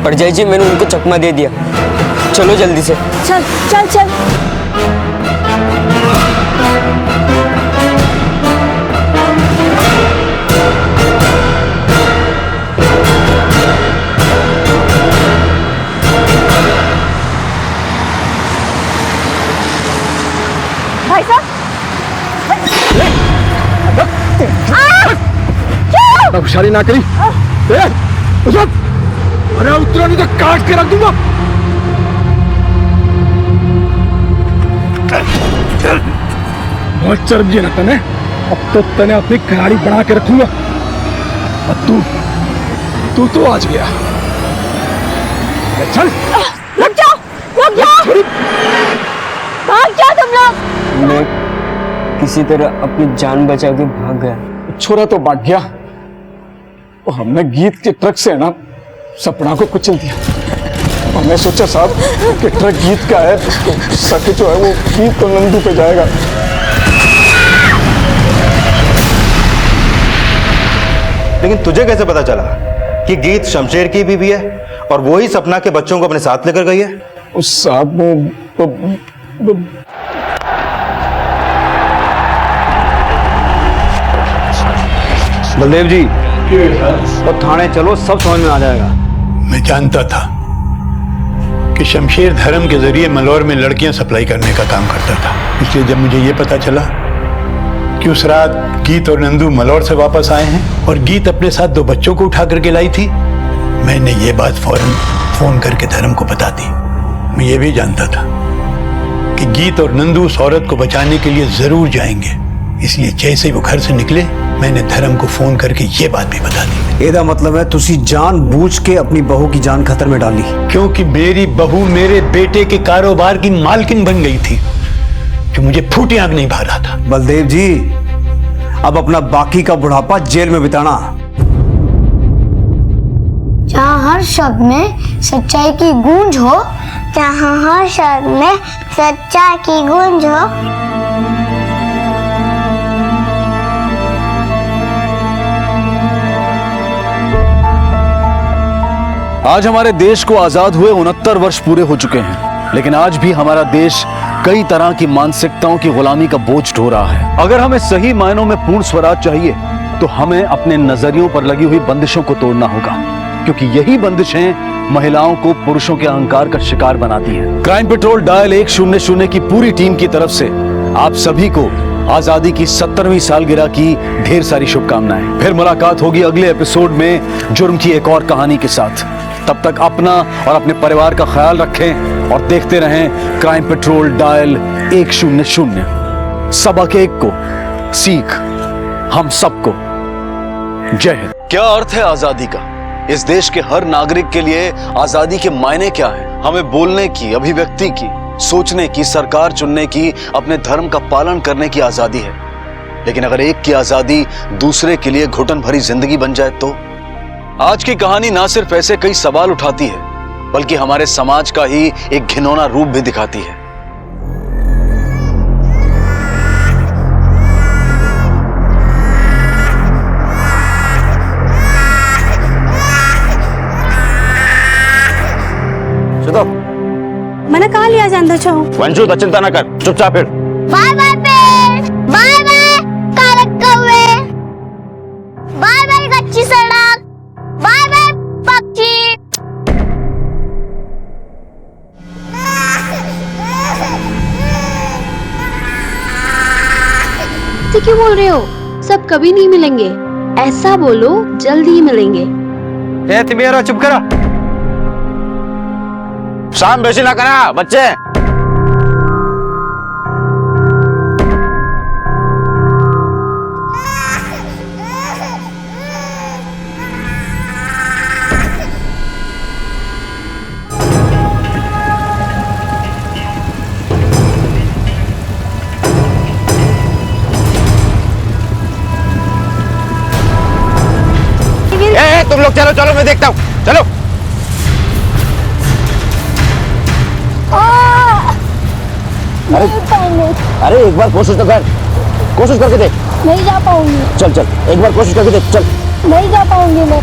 परिजय जी मैंने उनको चकमा दे दिया, चलो जल्दी से। चल चल चल। भाई साहब खुशाली ना करी। अरे उतरो नहीं तो काट के रख दूंगा। बहुत चर्बी ना तने, अब तो तने अपनी कहाड़ी बना के रखूंगा। और तू तो आज गया। चल रुक जाओ, रुक जाओ, भाग जाओ तुम लोग। मैं किसी तरह अपनी जान बचा के भाग गया। छोरा तो भाग गया और हमने गीत के ट्रक से ना सपना को कुचल दिया। हमने सोचा साहब कि ट्रक गीत का है तो सच जो है वो गीत तो नंदू पे जाएगा। लेकिन तुझे कैसे पता चला कि गीत शमशेर की बीवी है और वो ही सपना के बच्चों को अपने साथ लेकर गई है? उस साहब बलदेव जी और थाने चलो, सब समझ में आ जाएगा। मैं जानता था कि शमशेर धर्म के जरिए मलौर में लड़कियां सप्लाई करने का काम करता था, इसलिए जब मुझे ये पता चला कि उस रात गीत और नंदू मलौर से वापस आए हैं और गीत अपने साथ 2 बच्चों को उठा करके लाई थी, मैंने ये बात फौरन फोन करके धर्म को बता दी। मैं ये भी जानता था कि गीत और नंदू उस औरत को बचाने के लिए जरूर जाएंगे, इसलिए जैसे ही वो घर से निकले मैंने धर्म को फोन करके ये बात भी बता दी। एदा मतलब है तुसी जानबूझ के अपनी बहू की जान खतरे में डाली, क्योंकि मेरी बहू मेरे बेटे के कारोबार की मालकिन बन गई थी जो मुझे फूटी आंख नहीं भा रहा था। बलदेव जी अब अपना बाकी का बुढ़ापा जेल में बिताना। जहाँ हर शब्द में सच्चाई की गूंज हो, जहाँ हर शब्द में सच्चाई की गूंज हो। आज हमारे देश को आजाद हुए 69 वर्ष पूरे हो चुके हैं, लेकिन आज भी हमारा देश कई तरह की मानसिकताओं की गुलामी का बोझ ढो रहा है। अगर हमें सही मायनों में पूर्ण स्वराज चाहिए तो हमें अपने नजरियों पर लगी हुई बंदिशों को तोड़ना होगा, क्योंकि यही बंदिशें महिलाओं को पुरुषों के अहंकार का शिकार बनाती हैं। क्राइम पेट्रोल डायल 100 की पूरी टीम की तरफ से आप सभी को आजादी की 70वीं सालगिरह की ढेर सारी शुभकामनाएं। फिर मुलाकात होगी अगले एपिसोड में जुर्म की एक और कहानी के साथ। तब तक अपना और अपने परिवार का ख्याल रखें और देखते रहें क्राइम पेट्रोल डायल 100। सबक एक को सीख हम सबको। जय हिंद। क्या अर्थ है आजादी का? इस देश के हर नागरिक के लिए आजादी के मायने क्या हैं? हमें बोलने की, अभिव्यक्ति की, सोचने की, सरकार चुनने की, अपने धर्म का पालन करने की आजादी है। लेकिन अगर एक की आजादी दूसरे के लिए घुटन भरी जिंदगी बन जाए तो? आज की कहानी ना सिर्फ ऐसे कई सवाल उठाती है, बल्कि हमारे समाज का ही एक घिनौना रूप भी दिखाती है। मैंने कहा लिया जानता छो वंशु तो चिंता ना कर, चुपचाप फिर। बाय बाय पेड़, बाय बाय कारक कौवे, बाय बाय कच्ची सड़क, बाय बाय पक्षी। तो क्यों बोल रहे हो? सब कभी नहीं मिलेंगे, ऐसा बोलो जल्दी ही मिलेंगे। ए तिमेरो चुप करो, शाम बेसी ना करा बच्चे। तुम लोग चलो चलो, मैं देखता हूँ, चलो। अरे एक बार कोशिश तो कर, कोशिश करके देख। नहीं जा पाऊंगी। चल चल, एक बार कोशिश करके देख, चल। नहीं जा पाऊंगी मैं।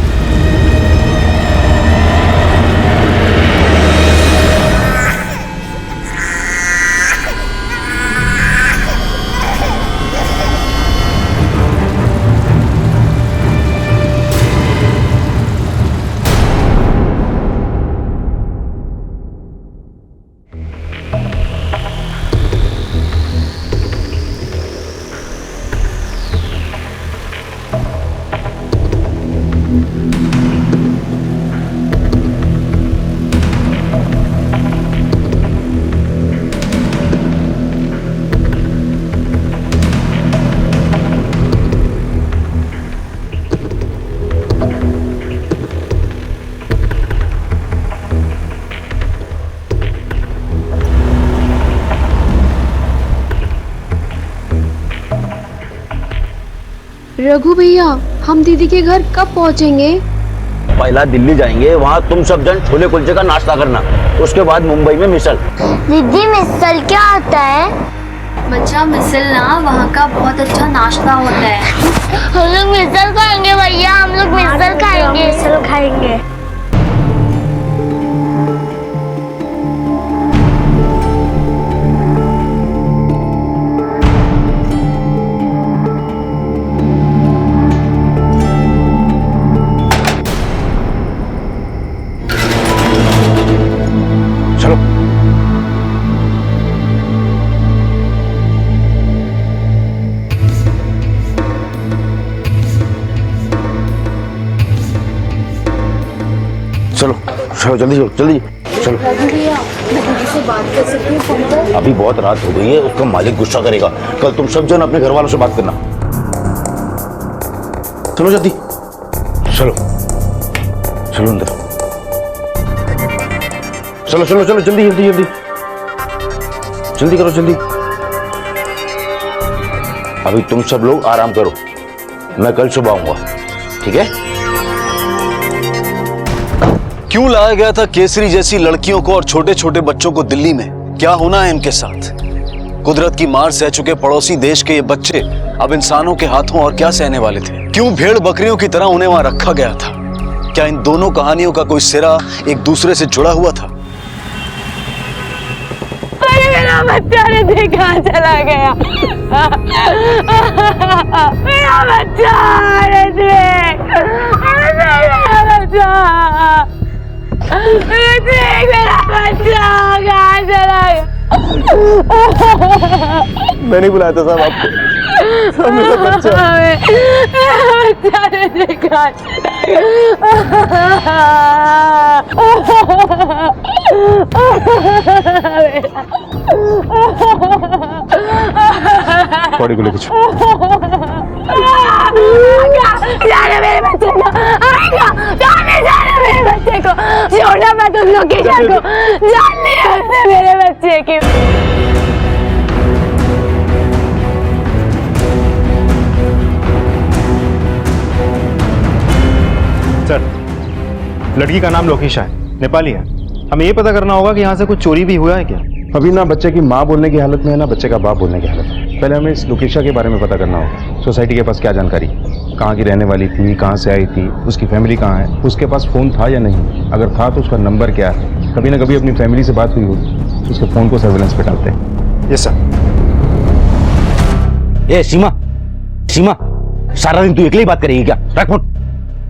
रघु भैया, हम दीदी के घर कब पहुंचेंगे? पहला दिल्ली जाएंगे, वहाँ तुम सब जन छोले कुलचे का नाश्ता करना, उसके बाद मुंबई में मिसल। दीदी मिसल क्या होता है? बच्चा मिसल ना वहाँ का बहुत अच्छा नाश्ता होता है। हम लोग मिसल खाएंगे भैया, हम लोग मिसल खाएंगे। मिसल खाएंगे। चलो चलो जल्दी चलो, जल्दी चलो। भैया, मैं दीदी से बात कर सकती हूँ फोन पर? अभी बहुत रात हो गई है, उसका मालिक गुस्सा करेगा। कल तुम सब जन अपने घर वालों से बात करना। चलो जल्दी, चलो चलो अंदर, चलो चलो चलो, जल्दी जल्दी जल्दी जल्दी करो, जल्दी। अभी तुम सब लोग आराम करो, मैं कल सुबह आऊंगा, ठीक है? क्यों लाया गया था केसरी जैसी लड़कियों को और छोटे छोटे बच्चों को दिल्ली में? क्या होना है इनके साथ? कुदरत की मार सह चुके पड़ोसी देश के ये बच्चे अब इंसानों के हाथों और क्या सहने वाले थे? क्यों भेड़ बकरियों की तरह उन्हें वहां रखा गया था? क्या इन दोनों कहानियों का कोई सिरा एक दूसरे से जुड़ा हुआ था? मेरा बच्चा ने कहाँ चला गया? मेरा बच्चा, मेरा बच्चा कहाँ चला गया? मैं नहीं बुलाया था साहब आपको, मेरा बच्चा। बच्चा ने देखा। बॉडी को लेके मेरे बच्चे को आएगा, जाने जाने मेरे बच्चे को, छोड़ना मैं तुम लोकेशन को, जानने उसने मेरे बच्चे की। सर, लड़की का नाम लोकेशा है, नेपाली है। हमें ये पता करना होगा कि यहाँ से कुछ चोरी भी हुआ है क्या? अभी ना बच्चे की माँ बोलने की हालत में है, ना बच्चे का बाप बोलने की हालत में। पहले हमें इस लोकेशा के बारे में पता करना होगा। सोसाइटी के पास क्या जानकारी, कहाँ की रहने वाली थी, कहाँ से आई थी, उसकी फैमिली कहाँ है, उसके पास फ़ोन था या नहीं, अगर था तो उसका नंबर क्या है, कभी ना कभी अपनी फैमिली से बात हुई होगी, उसके फ़ोन को सर्वेलेंस पे डालते हैं। Yes sir. ए सीमा, सीमा, सारा दिन तू अकेली बात करेगी क्या? रख फोन,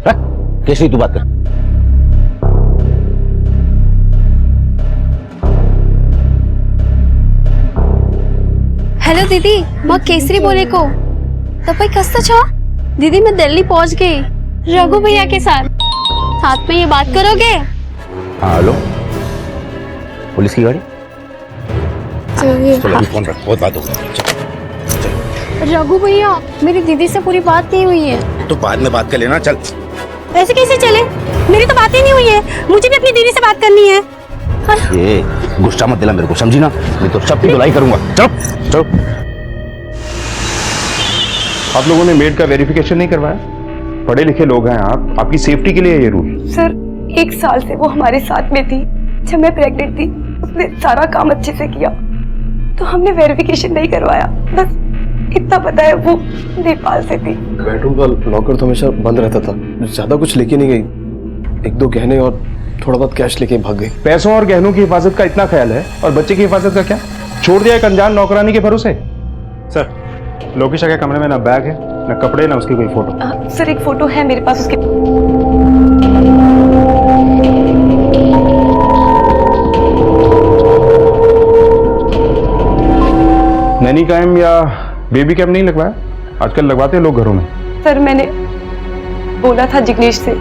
रख। कैसे तू बात कर? हेलो दीदी, मैं केसरी बोले को तपाईँ कस्तो छ? दीदी मैं दिल्ली पहुंच गई रघु भैया के साथ में ये बात करोगे? हाँ हेलो, पुलिस की गाड़ी। चलो अभी फोन रख, बहुत बात होगी। रघु भैया, मेरी दीदी से पूरी बात नहीं हुई है। तो बाद में बात कर लेना, चल। ऐसे कैसे चले? मेरी तो बात ही नहीं हुई है, मुझे भी अपनी दीदी से बात करनी है। ये गुस्सा मत दिला मेरे को, समझी ना? मैं तो सबकी धुलाई करूंगा। चलो चलो। आप लोगों ने मेड का वेरिफिकेशन नहीं करवाया? पढ़े लिखे लोग हैं आप, आपकी सेफ्टी के लिए ये रूल। सर 1 साल से वो हमारे साथ में थी, जब मैं प्रेग्नेंट थी उसने सारा काम अच्छे से किया, तो हमने वेरिफिकेशन नहीं करवाया। बस इतना पता है वो नेपाल से थी। बेडरूम का लॉकर तो हमेशा बंद रहता था, ज्यादा कुछ लेके नहीं गई, 1-2 गहने और थोड़ा बहुत कैश लेके भाग गई। पैसों और गहनों की हिफाजत का इतना ख्याल है, और बच्चे की हिफाजत का क्या? छोड़ दिया एक अनजान नौकरानी के भरोसे। सर, लोकेशा के कमरे में ना बैग है, ना कपड़े, ना उसकी कोई फोटो। सर एक फोटो है मेरे पास उसके। नैनी कैम या बेबी कैम नहीं लगवाया? आजकल लगवाते हैं लोग घरों में। सर मैंने बोला था जिग्नेश से,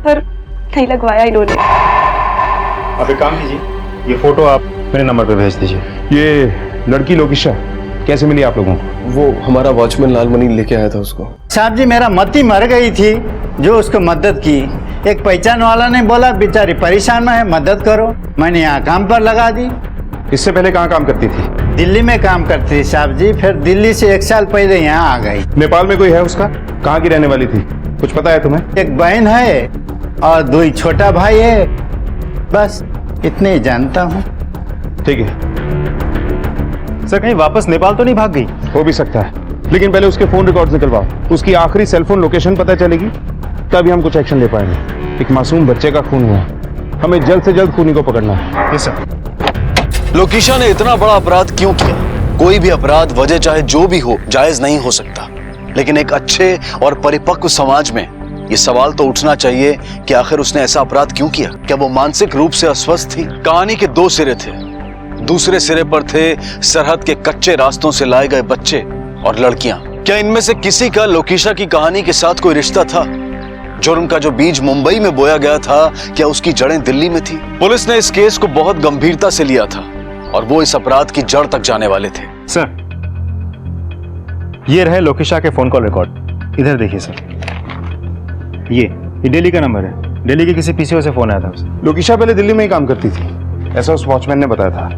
पर नहीं लगवाया इन्होंने। आप एक काम कीजिए, ये फोटो आप मेरे नंबर पे भेज दीजिए। ये लड़की लोकेशा कैसे मिली आप लोगों को? वो हमारा वॉचमैन लालमणि लेके आया था उसको। साहब जी, मेरा मती मर गई थी, जो उसको मदद की। एक पहचान वाला ने बोला बेचारी परेशान में है, मदद करो। मैंने यहाँ काम पर लगा दी। इससे पहले कहाँ काम करती थी? दिल्ली में काम करती थी साहब जी, फिर दिल्ली से 1 साल पहले यहाँ आ गई। नेपाल में कोई है उसका? कहाँ की रहने वाली थी, कुछ पता है तुम्हें? एक बहन है और 2 छोटा भाई है, बस इतने ही जानता हूँ। ठीक है सर, कहीं वापस नेपाल तो नहीं भाग गई? हो भी सकता है, लेकिन पहले उसके फोन रिकॉर्ड्स निकलवाओ, उसकी आखिरी सेलफोन लोकेशन पता चलेगी तभी हम कुछ एक्शन ले पाएंगे। एक मासूम बच्चे का खून हुआ, हमें जल्द से जल्द खूनी को पकड़ना है। Yes sir. लोकेशा ने इतना बड़ा अपराध क्यों किया? कोई भी अपराध, वजह चाहे जो भी हो, जायज नहीं हो सकता, लेकिन एक अच्छे और परिपक्व समाज में ये सवाल तो उठना चाहिए कि आखिर उसने ऐसा अपराध क्यों किया? क्या वो मानसिक रूप से अस्वस्थ थी? कहानी के 2 सिरे थे, दूसरे सिरे पर थे सरहद के कच्चे रास्तों से लाए गए बच्चे और लड़कियां। क्या इनमें से किसी का लोकेशा की कहानी के साथ कोई रिश्ता था? जुर्म का जो बीज मुंबई में बोया गया था, क्या उसकी जड़ें दिल्ली में थी? पुलिस ने इस केस को बहुत गंभीरता से लिया था और वो इस अपराध की जड़ तक जाने वाले थे। सर, ये रहे लोकेशा के फोन कॉल रिकॉर्ड, इधर देखिए सर। ये दिल्ली का नंबर है, दिल्ली के किसी पीसीओ से फोन आया था उसे। लोकेशा पहले दिल्ली में ही काम करती थी, ऐसा उस वॉचमैन ने बताया था।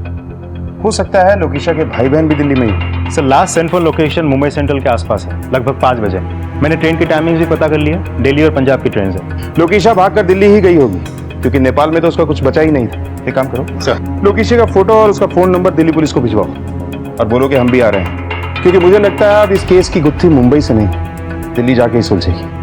हो सकता है लोकेशा के भाई बहन भी दिल्ली में ही। Sir, last send location Mumbai Central के आसपास है, लगभग 5 बजे। मैंने ट्रेन की टाइमिंग भी पता कर लिया, दिल्ली और पंजाब की ट्रेन से। लोकेशा भागकर दिल्ली ही गई होगी, क्योंकि नेपाल में तो उसका कुछ बचा ही नहीं था। एक काम करो सर, लोकेशा का फोटो और उसका फोन नंबर दिल्ली पुलिस को भिजवाओ और बोलो कि हम भी आ रहे हैं, क्योंकि मुझे लगता है अब इस केस की गुत्थी मुंबई से नहीं, दिल्ली जाके ही सुलझेगी।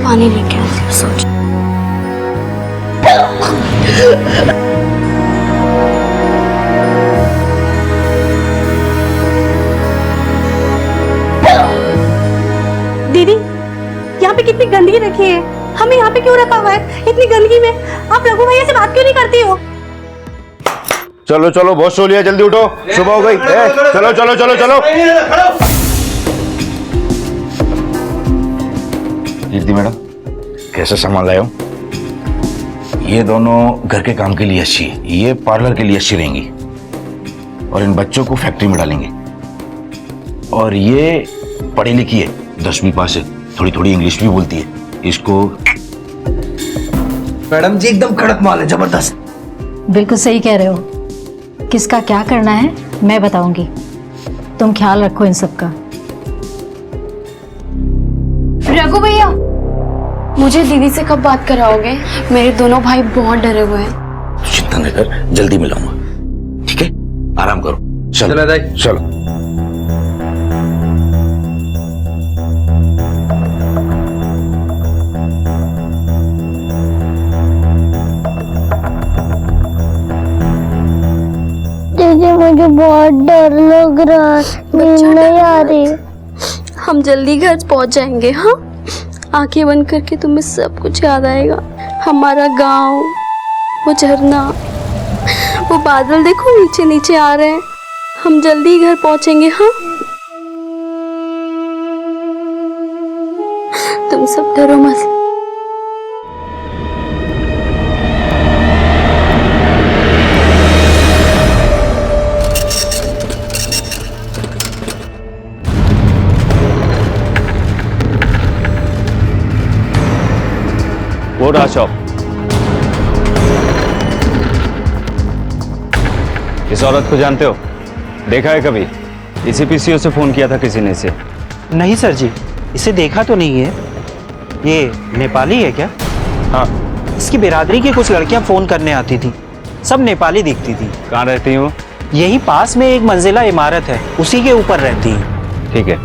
पानी लेके आ, सोच। दीदी, यहाँ पे कितनी गंदगी रखी है, हमें यहाँ पे क्यों रखा हुआ है इतनी गंदगी में? आप रघु भैया से बात क्यों नहीं करती हो? चलो चलो बहुत सो लिया, जल्दी उठो, सुबह हो गई। चलो चलो चलो चलो। कीर्ति मैडम, कैसे सामान लाए हो? ये दोनों घर के काम के लिए अच्छी है, ये पार्लर के लिए अच्छी रहेंगी और इन बच्चों को फैक्ट्री में डालेंगे। और ये पढ़ी लिखी है, 10वीं पास है, थोड़ी थोड़ी इंग्लिश भी बोलती है। इसको मैडम जी एकदम कड़क माल है, जबरदस्त। बिल्कुल सही कह रहे हो। किसका क्या करना है मैं बताऊंगी, तुम ख्याल रखो इन सब का। रघु भैया, मुझे दीदी से कब बात कराओगे? मेरे दोनों भाई बहुत डरे हुए हैं। चिंता न कर, जल्दी मिलाऊंगा, ठीक है? आराम करो, चलो चलो। दीदी मुझे बहुत डर लग रहा है, नींद नहीं आ रही। हम जल्दी घर पहुंच जाएंगे। हाँ, आंखें बंद करके तुम्हें सब कुछ याद आएगा। हमारा गांव, वो झरना, वो बादल देखो नीचे नीचे आ रहे हैं। हम जल्दी घर पहुंचेंगे। हाँ, तुम सब डरो मत। वो रहा शॉप। इस औरत को जानते हो? देखा है कभी? इसी पीसीओ से फोन किया था किसी ने इसे। नहीं सर जी, इसे देखा तो नहीं है। ये नेपाली है क्या? हाँ। इसकी बिरादरी की कुछ लड़कियां फोन करने आती थी, सब नेपाली दिखती थी। कहाँ रहती हूँ? यही पास में एक मंजिला इमारत है, उसी के ऊपर रहती है। ठीक है।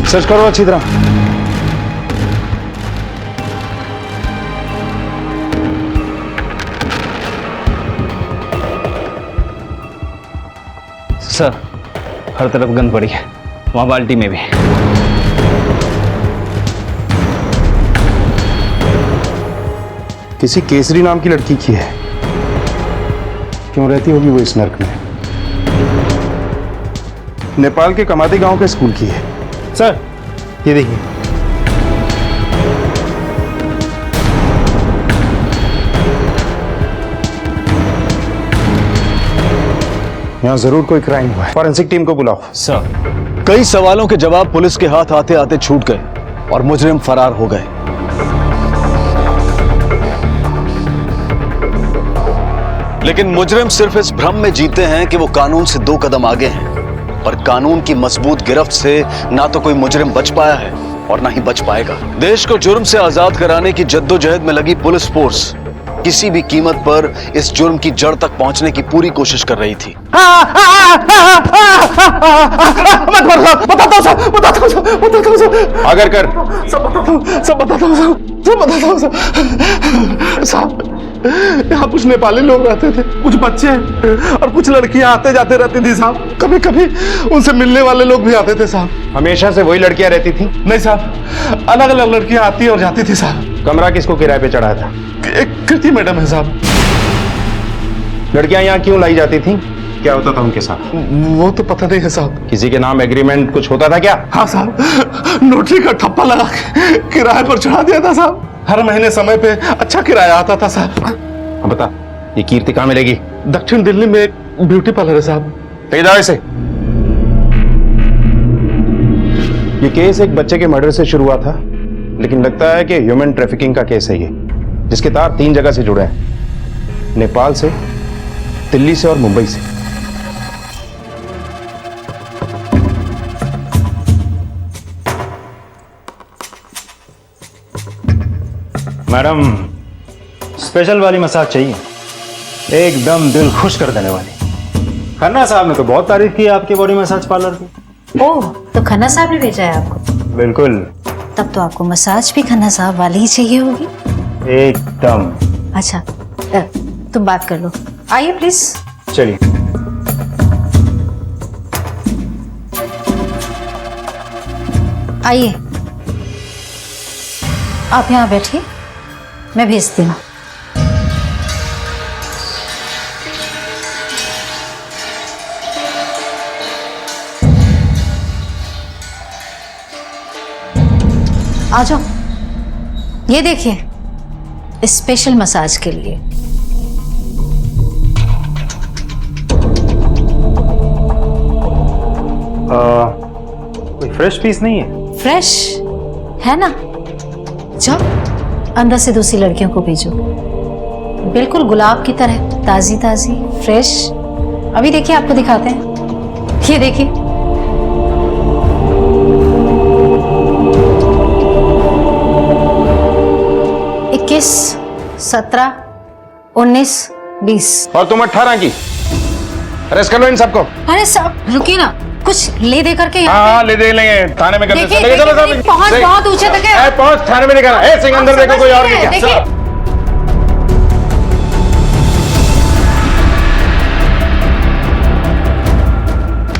सर्च करो अच्छी तरह। सर, हर तरफ गंद पड़ी है, वहां बाल्टी में भी। किसी केसरी नाम की लड़की की है। क्यों रहती होगी वो इस नर्क में? नेपाल के कमाती गांव के स्कूल की है। सर ये देखिए, यहाँ जरूर कोई क्राइम हुआ है। फॉरेंसिक टीम को बुलाओ। सर, कई सवालों के जवाब पुलिस के हाथ आते आते छूट गए और मुजरिम फरार हो गए। लेकिन मुजरिम सिर्फ इस भ्रम में जीते हैं कि वो कानून से 2 कदम आगे हैं, पर कानून की मजबूत गिरफ्त से ना तो कोई मुजरिम बच पाया है और ना ही बच पाएगा। देश को जुर्म से आजाद कराने की जद्दोजहद में लगी पुलिस फोर्स किसी भी कीमत पर इस जुर्म की जड़ तक पहुंचने की पूरी कोशिश कर रही थी। अगर कर सब बताता हूँ साहब। यहाँ कुछ नेपाली लोग रहते थे, कुछ बच्चे और कुछ लड़कियां आते जाते रहती थी साहब। कभी कभी उनसे मिलने वाले लोग भी आते थे साहब। हमेशा से वही लड़कियां रहती थी? नहीं साहब, अलग अलग लड़कियां आती और जाती थी साहब। कमरा किसको किराए पे चढ़ाया था? एक कृति मैडम है साहब। लड़कियां यहाँ क्यों लाई जाती थी? क्या होता था उनके साथ? वो तो पता नहीं है साहब। किसी के नाम एग्रीमेंट कुछ होता था क्या? हाँ साहब, नोटरी का ठप्पा लगा के किराए पर चढ़ा दिया था साहब। हर महीने समय पे अच्छा किराया आता था साहब। बता, ये कीर्ति कहाँ मिलेगी? दक्षिण दिल्ली में एक ब्यूटी पार्लर है साहब। तेजा से ये केस एक बच्चे के मर्डर से शुरू हुआ था, लेकिन लगता है कि ह्यूमन ट्रैफिकिंग का केस है ये, जिसके तार 3 जगह से जुड़े हैं, नेपाल से, दिल्ली से और मुंबई से। मैडम, स्पेशल वाली मसाज चाहिए, एकदम दिल खुश कर देने वाली। खन्ना साहब ने तो बहुत तारीफ की आपके बॉडी मसाज पार्लर की। ओह, तो खन्ना साहब ने भेजा है आपको? बिल्कुल, तब तो आपको मसाज भी खन्ना साहब वाली ही चाहिए होगी। एकदम। अच्छा तुम बात कर लो, आइए प्लीज। चलिए। आइए, आप यहाँ बैठिए, मैं भेजती हूँ। आ जाओ, ये देखिए स्पेशल मसाज के लिए। कोई फ्रेश पीस नहीं है? फ्रेश है ना, जाओ अंदर से दूसरी लड़कियों को भेजो, बिल्कुल गुलाब की तरह ताजी ताजी फ्रेश। अभी देखिए, आपको दिखाते हैं, ये देखिए। इक्कीस, 17, 19, 20। और तुम 18 की। अरेस्ट कर लो इन सबको। अरे साहब रुकिए ना, कुछ ले दे करके यहाँ हाँ ले दे लेंगे, थाने में कर देखिए, लेंगे। चलो देखिए, पहुंच बहुत ऊंचे तक है। पहुंच, थाने में निकाला। ए सिंह अंदर देखो, कोई और नहीं क्या? देखिए।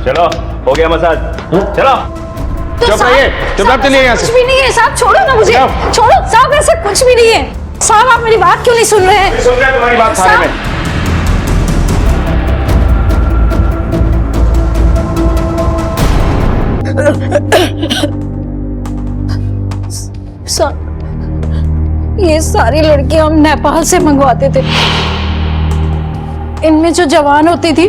चलो, हो गया मसाज। चलो। तो चुप रहिए, चुपचाप चलिए यहाँ से। कुछ भी नहीं है साहब, छोड़ो ना मुझे, छोड़ो साहब, ऐसा कुछ भी नहीं है साहब। आप मेरी बात क्यों नहीं सुन रहे हैं? सुन रहे हैं तुम्हारी बात थाने में। ये सारी लड़कियां हम नेपाल से मंगवाते थे। इनमें जो जवान होती थी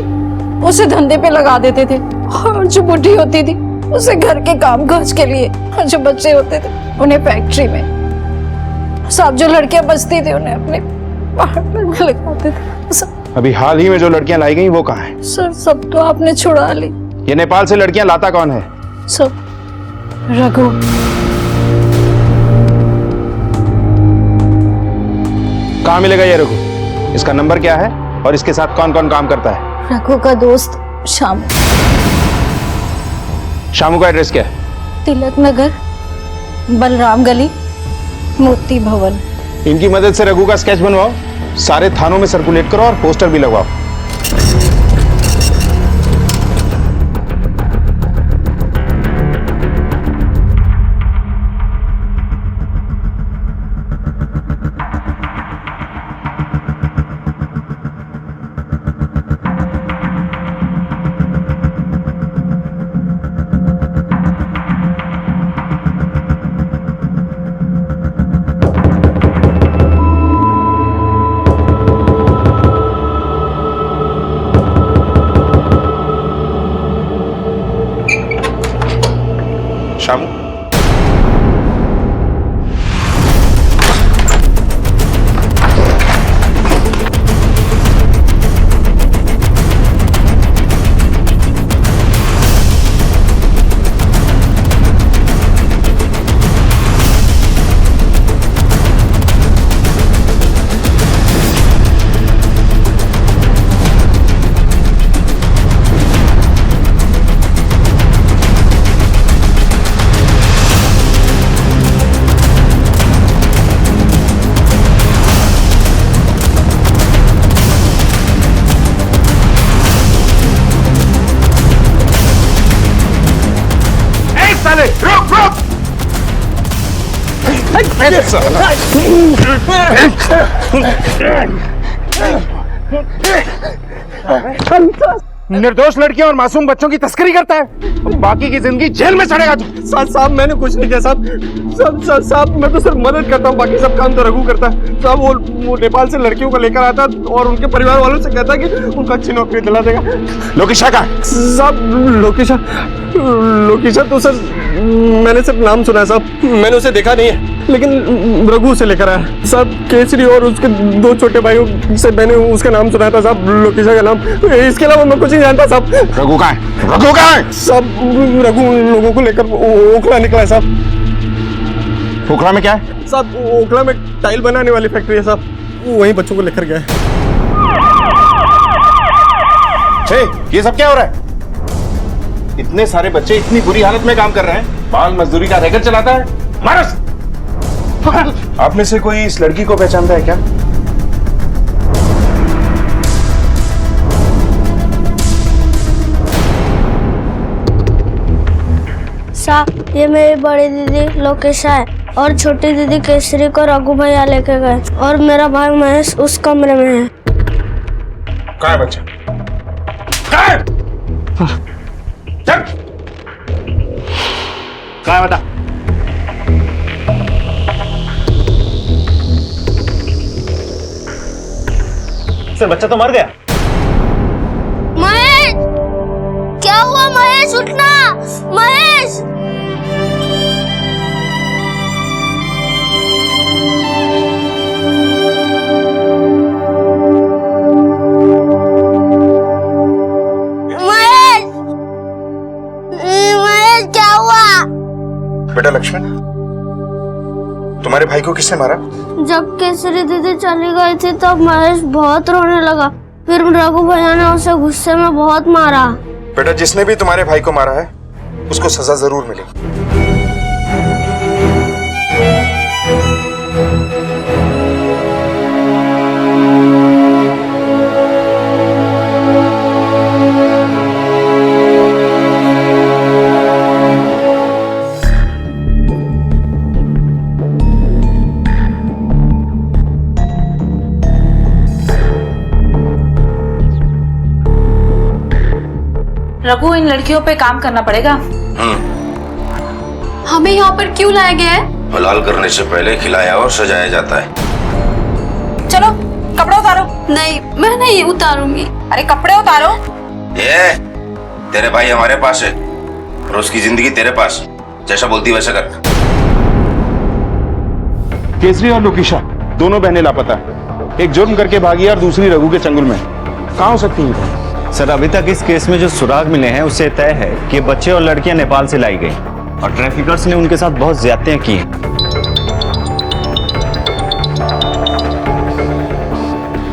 उसे धंधे पे लगा देते थे, और जो बुढ़ी होती थी उसे घर के काम काज के लिए, और जो बच्चे होते थे उन्हें फैक्ट्री में। सब जो लड़कियां बचती थी उन्हें अपने पार्टनर में लगाते थे। अभी हाल ही में जो लड़कियां लाई गई वो कहाँ है? सर सब तो आपने छुड़ा ली। ये नेपाल से लड़कियां लाता कौन है? सब रघु। कहाँ मिलेगा ये रघु? इसका नंबर क्या है और इसके साथ कौन कौन काम करता है? रघु का दोस्त शामू। शामू का एड्रेस क्या है? तिलक नगर, बलराम गली, मोती भवन। इनकी मदद से रघु का स्केच बनवाओ, सारे थानों में सर्कुलेट करो और पोस्टर भी लगवाओ। शामू, रुक रुक। निर्दोष लड़कियों और मासूम बच्चों की तस्करी करता है, बाकी की जिंदगी जेल में चढ़ेगा तू। साहब मैंने कुछ नहीं किया साहब। साहब मैं तो सिर्फ मदद करता हूँ, बाकी सब काम तो रघु करता है साहब। वो नेपाल से लड़कियों को लेकर आता और उनके परिवार वालों से कहता कि उनको अच्छी नौकरी दिला देगा। लोकेशा का साहब? लोकेशा तो सर मैंने सिर्फ नाम सुना है साहब, मैंने उसे देखा नहीं है, लेकिन रघु से लेकर आया साहब। केसरी और उसके 2 छोटे भाइयों से मैंने उसका नाम सुना था साहब, लोकेशा का नाम। इसके अलावा मैं कुछ नहीं जानता साहब। रघु कहाँ है? रघु कहाँ है? साहब रघु उन लोगों को लेकर ओखला निकला है साहब। ओखला में क्या है? साहब ओखला में टाइल बनाने वाली फैक्ट्री है साहब, वहीं बच्चों को लेकर गया है। ये सब क्या हो रहा है? इतने सारे बच्चे इतनी बुरी हालत में काम कर रहे हैं, बाल मजदूरी का रैकेट चलाता है। मारस। आप में से कोई इस लड़की को पहचानता है क्या? साहब, ये मेरी बड़ी दीदी लोकेशा है और छोटी दीदी केसरी को रघु भैया लेके गए और मेरा भाई महेश उस कमरे में है। कहाँ है बच्चा? कहाँ है? चल। कहाँ है बता? सर बच्चा तो मर गया। महेश, क्या हुआ? महेश उठना, महेश। महेश क्या हुआ? बेटा लक्ष्मण, तुम्हारे भाई को किसने मारा? जब केसरी दीदी चली गई थी तब महेश बहुत रोने लगा, फिर रघु भैया ने उसे गुस्से में बहुत मारा। बेटा जिसने भी तुम्हारे भाई को मारा है उसको सजा जरूर मिलेगी। रघु, इन लड़कियों पे काम करना पड़ेगा। हमें यहाँ पर क्यों लाया गया है? हलाल करने से पहले खिलाया और सजाया जाता है। चलो कपड़े उतारो। नहीं, मैं नहीं उतारूंगी। अरे कपड़े उतारो। ये तेरे भाई हमारे पास है और उसकी जिंदगी तेरे पास। जैसा बोलती वैसा कर। केसरी और लोकेशा दोनों बहनें लापता है। एक जुर्म करके भागी और दूसरी रघु के चंगुल में। कहाँ हो सकती है? सर अभी तक इस केस में जो सुराग मिले हैं उससे तय है कि बच्चे और लड़कियां नेपाल से लाई गई और ट्रैफिकर्स ने उनके साथ बहुत ज्यादतियां की हैं।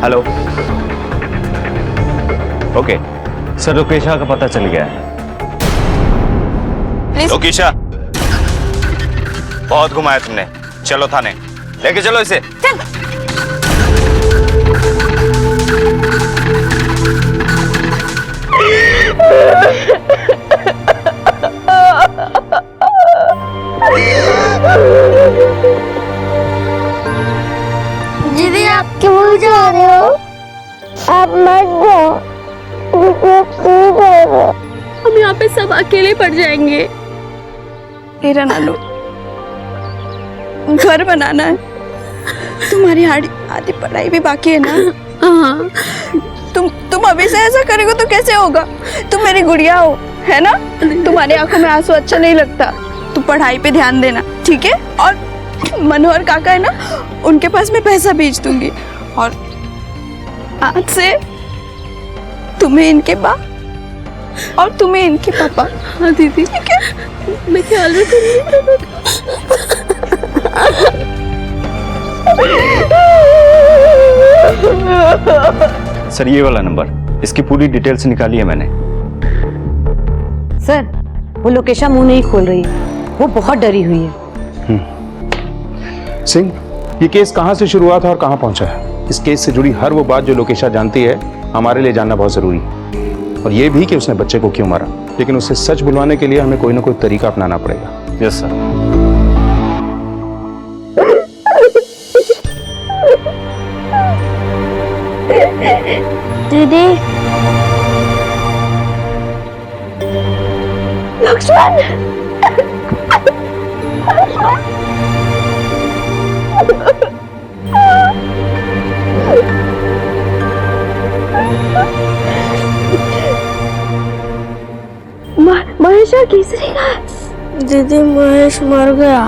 हेलो, ओके सर, लोकेशा का पता चल गया है। लोकेशा, बहुत घुमाया तुमने, चलो थाने लेके चलो इसे। दीदी आप क्यों जा रहे हो? आप मत जाओ। हम यहाँ पे सब अकेले पड़ जाएंगे। तेरा ना लो, घर बनाना है। तुम्हारी आधी पढ़ाई भी बाकी है ना। हाँ। तुम अभी से ऐसा करोगे तो कैसे होगा? तुम मेरी गुड़िया हो, है ना? तुम्हारी आंखों में आंसू अच्छा नहीं लगता। तुम पढ़ाई पे ध्यान देना, ठीक है? और मनोहर काका है ना, उनके पास मैं पैसा भेज दूंगी और आज से तुम्हें इनके बाप और तुम्हें इनके पापा। हाँ दीदी, ठीक है? मैं ख्याल रखूंगी। सर ये वाला नंबर, इसकी पूरी डिटेल्स निकाली है मैंने। सर वो लोकेशा मुंह नहीं खोल रही है, वो बहुत डरी हुई है। सिंह, ये केस कहाँ से शुरू हुआ था और कहाँ पहुंचा है? इस केस से जुड़ी हर वो बात जो लोकेशा जानती है हमारे लिए जानना बहुत जरूरी है, और ये भी कि उसने बच्चे को क्यों मारा। लेकिन उसे सच बुलवाने के लिए हमें कोई ना कोई तरीका अपनाना पड़ेगा। Yes sir. दीदी, लक्ष्मण, महेश और केसरी का। दीदी महेश मर गया।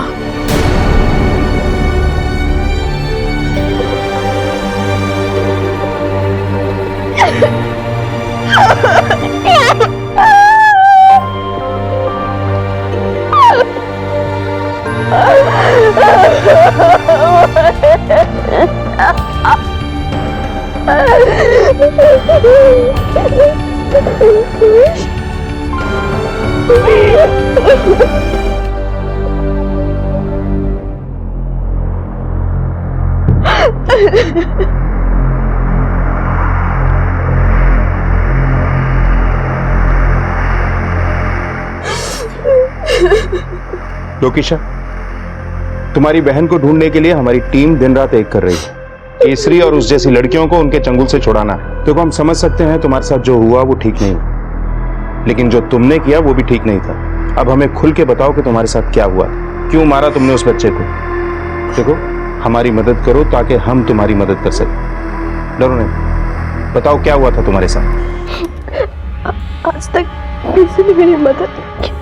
लोकेशा, तुम्हारी बहन को ढूंढने के लिए हमारी टीम दिन रात एक कर रही है। केसरी और उस जैसी लड़कियों को उनके चंगुल से छुड़ाना है। देखो, हम समझ सकते हैं तुम्हारे साथ जो हुआ वो ठीक नहीं, लेकिन जो तुमने किया वो भी ठीक नहीं था। अब हमें खुल के बताओ कि तुम्हारे साथ क्या हुआ, क्यों मारा तुमने उस बच्चे को। देखो, हमारी मदद करो ताकि हम तुम्हारी मदद कर सकें। डरो नहीं, बताओ क्या हुआ था तुम्हारे साथ। आज तक किसी ने मेरी मदद नहीं की।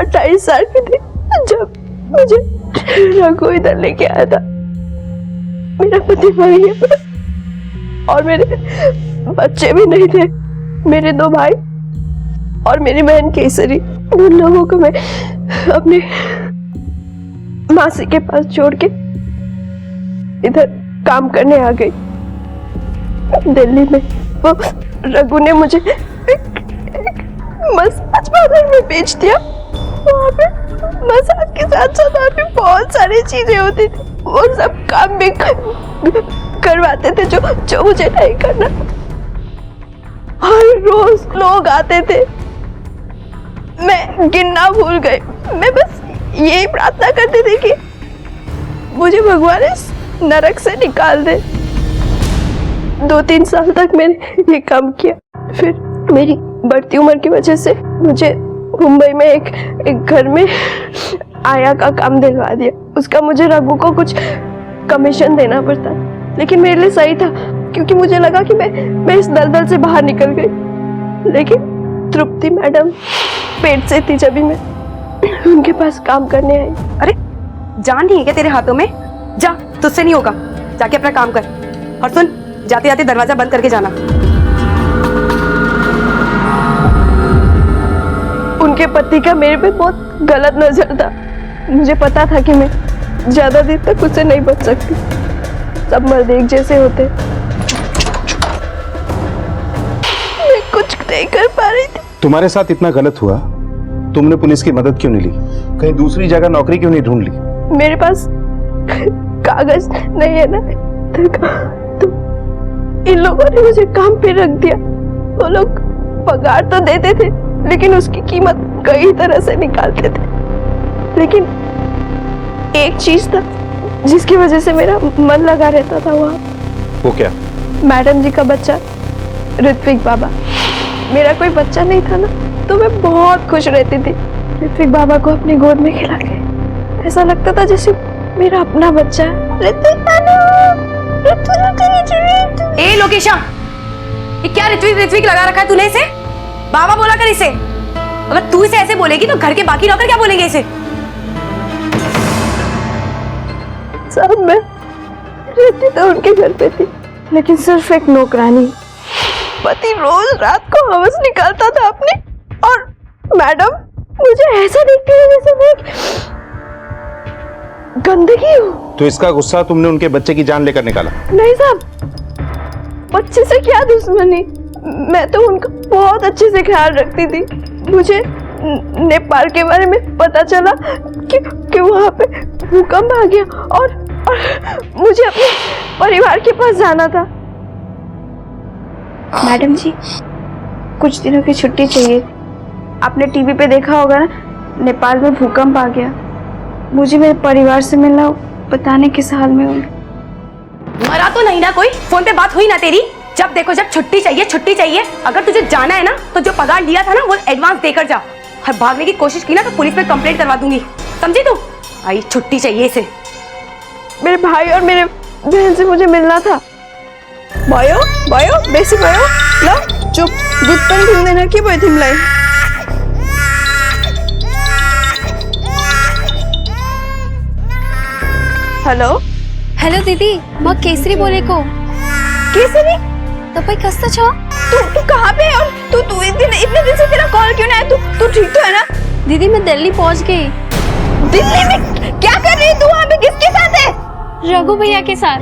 28 साल की थी जब मुझे रघु इधर लेके आया था। मेरा पति मर गया और मेरे बच्चे भी नहीं थे। मेरे 2 भाई और मेरी बहन केसरी, उन लोगों को मैं अपने मासी के पास छोड़ के इधर काम करने आ गई दिल्ली में। वो रघु ने मुझे एक मसाज पार्लर में बेच दिया। वहाँ पे मसाज के साथ साथ और भी बहुत सारी चीजें होती थी। वो सब काम भी करवाते थे जो मुझे नहीं करना। हर रोज लोग आते थे, मैं गिनना भूल गई। मैं बस यही प्रार्थना करती थी कि मुझे भगवान इस नरक से निकाल दे। 2-3 साल तक मैंने ये काम किया। फिर मेरी बढ़ती उम्र की वजह से मुझे मुंबई में एक घर में आया का काम दिलवा दिया। उसका मुझे रघु को कुछ कमीशन देना पड़ता, लेकिन मेरे लिए सही था क्योंकि मुझे लगा कि मैं इस दलदल से बाहर निकल गई। लेकिन तृप्ति मैडम पेट से थी जब मैं उनके पास काम करने आई। अरे जान नहीं है क्या तेरे हाथों में? जा, तुझसे नहीं होगा, जाके अपना काम कर। और सुन, जाते जाते दरवाजा बंद करके जाना। उनके पति का मेरे पे बहुत गलत नजर था। मुझे पता था कि मैं ज्यादा देर तक उससे नहीं बच सकती। सब मर्द एक जैसे होते। मैं कुछ नहीं कर पा रही थी। तुम्हारे साथ इतना गलत हुआ, तुमने पुलिस की मदद क्यों नहीं ली? कहीं दूसरी जगह नौकरी क्यों नहीं ढूंढ ली? मेरे पास कागज नहीं है ना, तो इन लोगों ने मुझे काम पे रख दिया। वो लोग पगार तो देते थे, लेकिन उसकी कीमत कई तरह से निकालते थे। लेकिन एक चीज था जिसकी वजह से मेरा मन लगा रहता था वहाँ। वो क्या? मैडम जी का बच्चा ऋत्विक बाबा। मेरा कोई बच्चा नहीं था ना, तो मैं बहुत खुश रहती थी ऋत्विक बाबा को अपनी गोद में खिला के। ऐसा लगता था जैसे मेरा अपना बच्चा है। ऋत्विक ए लोकेशा, ये क्या ऋत्विक लगा रखा है तूने इसे? बाबा बोला कर इसे। अगर तू इसे ऐसे बोलेगी तो घर के बाकी नौकर क्या बोलेंगे इसे? साहब, मैं रहती तो उनके घर पे थी, लेकिन सिर्फ एक नौकरानी। पति रोज रात को हवस निकालता था अपनी, और मैडम मुझे ऐसा देखती है जैसे मैं गंदगी हूँ। तो इसका गुस्सा तुमने उनके बच्चे की जान लेकर निकाला? नहीं साहब, बच्चे से क्या दुश्मनी। मैं तो उनका बहुत अच्छे से ख्याल रखती थी। मुझे नेपाल के बारे में पता चला कि वहाँ पे भूकंप आ गया और मुझे अपने परिवार के पास जाना था। मैडम जी, कुछ दिनों की छुट्टी चाहिए। आपने टीवी पे देखा होगा ना, नेपाल में भूकंप आ गया। मुझे मेरे परिवार से मिलना, बताने किस हाल में हूँ। मरा तो नहीं ना कोई? फोन पे बात हुई ना तेरी? जब देखो जब छुट्टी चाहिए छुट्टी चाहिए। अगर तुझे जाना है ना तो जो पगार लिया था ना वो एडवांस देकर जा। और भागने की कोशिश की ना तो पुलिस में कंप्लेंट करवा दूंगी, समझी तू? आई छुट्टी चाहिए इसे। मेरे भाई और मेरे बहन से मुझे मिलना था। भयो बेसी भयो ल चुप, दूध पनि दिँदैन के भयो तिमीलाई? हेलो दिदी, म केसरी बोलेको। केसरी, तपाईँ कस्तो छ? तू कहाँ पे? और तू इतने दिन से तेरा कॉल क्यों नहीं आया? तू ठीक तो है ना? दीदी मैं दिल्ली पहुंच गई। दिल्ली में क्या कर रही है तू? वहाँ पे किसके साथ है? रघु भैया के साथ।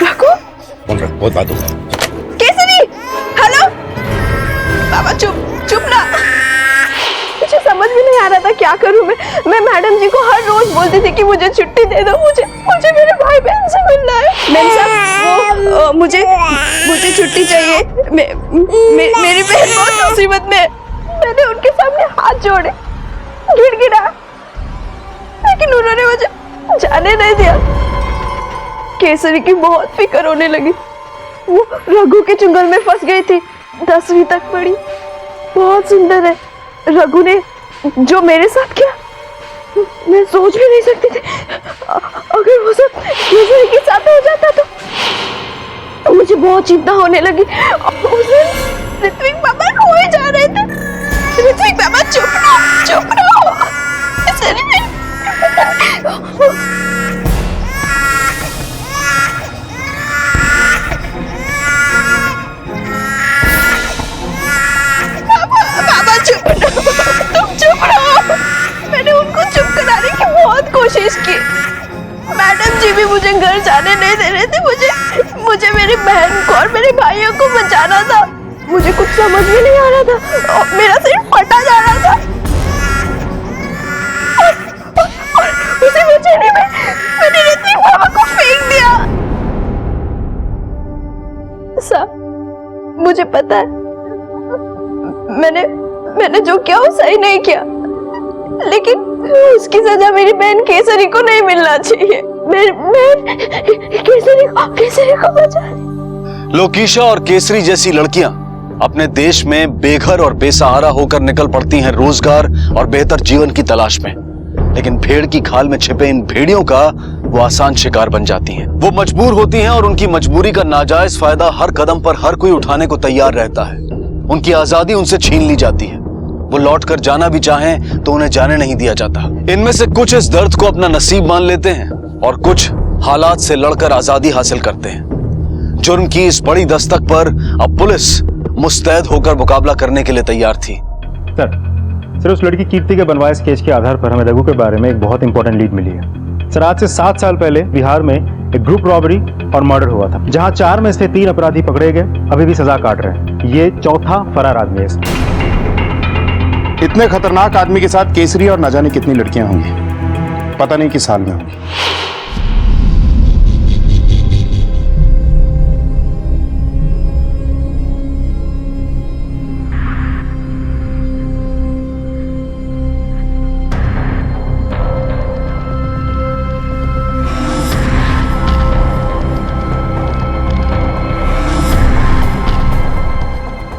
रघु? बहुत बात होगी। केसरी, हेलो। बाबा चुप ना। मुझे समझ भी नहीं आ रहा था था क्या करूं मैं मैडम जी को हर रोज बोलती थी कि मुझे छुट्टी दे दो, मुझे मेरे भाई बहन से मिलना है। मैम साहब वो मुझे छुट्टी चाहिए। मेरी बहन बहुत मुसीबत में है। मैंने उनके सामने हाथ जोड़े, गिड़गिड़ा, लेकिन उन्होंने मुझे जाने नहीं दिया। केसरी की बहुत फिक्र होने लगी। वो रघु के चुंगल में फंस गई थी, 10वीं तक पढ़ी, बहुत सुंदर है। रघु ने जो मेरे साथ किया मैं सोच भी नहीं सकती थी। अगर वो सब केसरी के साथ हो जाता तो मुझे बहुत चिंता होने लगी। उस दिन ऋत्विक पापा रोए जा रहे थे। ऋत्विक पापा चुप रहो। पापा चुप रहो, तुम चुप रहो। मैंने उनको चुप कराने की बहुत कोशिश की। मैडम जी भी मुझे घर जाने नहीं दे रहे थे। मुझे मेरी बहन को और मेरे भाइयों को बचाना था। मुझे कुछ समझ में नहीं आ रहा था और मेरा सिर फटा जा रहा था। उसी बेचैनी में मैंने ऋत्विक पापा को फेंक दिया। साहब मुझे पता है मैंने जो किया वो सही नहीं किया, लेकिन उसकी सजा मेरी बहन केसरी को नहीं मिलना चाहिए। मेरी बहन केसरी को बचा। लोकीशा और केसरी जैसी लड़कियां अपने देश में बेघर और बेसहारा होकर निकल पड़ती हैं रोजगार और बेहतर जीवन की तलाश में, लेकिन भेड़ की खाल में छिपे इन भेड़ियों का वो आसान शिकार बन जाती हैं। वो मजबूर होती हैं और उनकी मजबूरी का नाजायज फायदा हर कदम पर हर कोई उठाने को तैयार रहता है। उनकी आजादी उनसे छीन ली जाती है। वो लौटकर जाना भी चाहें तो उन्हें जाने नहीं दिया जाता। इनमें से कुछ इस दर्द को अपना नसीब मान लेते हैं और कुछ हालात से लड़कर आजादी हासिल करते हैं। जुर्म की इस बड़ी दस्तक पर अब पुलिस मुस्तैद होकर मुकाबला करने के लिए तैयार थी। सर उस लड़की कीर्ति के बनवाए केस के आधार पर हमें रघु के बारे में एक बहुत इंपॉर्टेंट लीड मिली है। सर आज से 7 साल पहले बिहार में एक ग्रुप रॉबरी और मर्डर हुआ था, जहां 4 में से 3 अपराधी पकड़े गए, अभी भी सजा काट रहे हैं। ये चौथा फरार आदमी है। इतने खतरनाक आदमी के साथ केसरी और न जाने कितनी लड़कियां होंगी, पता नहीं किस हाल में होंगी।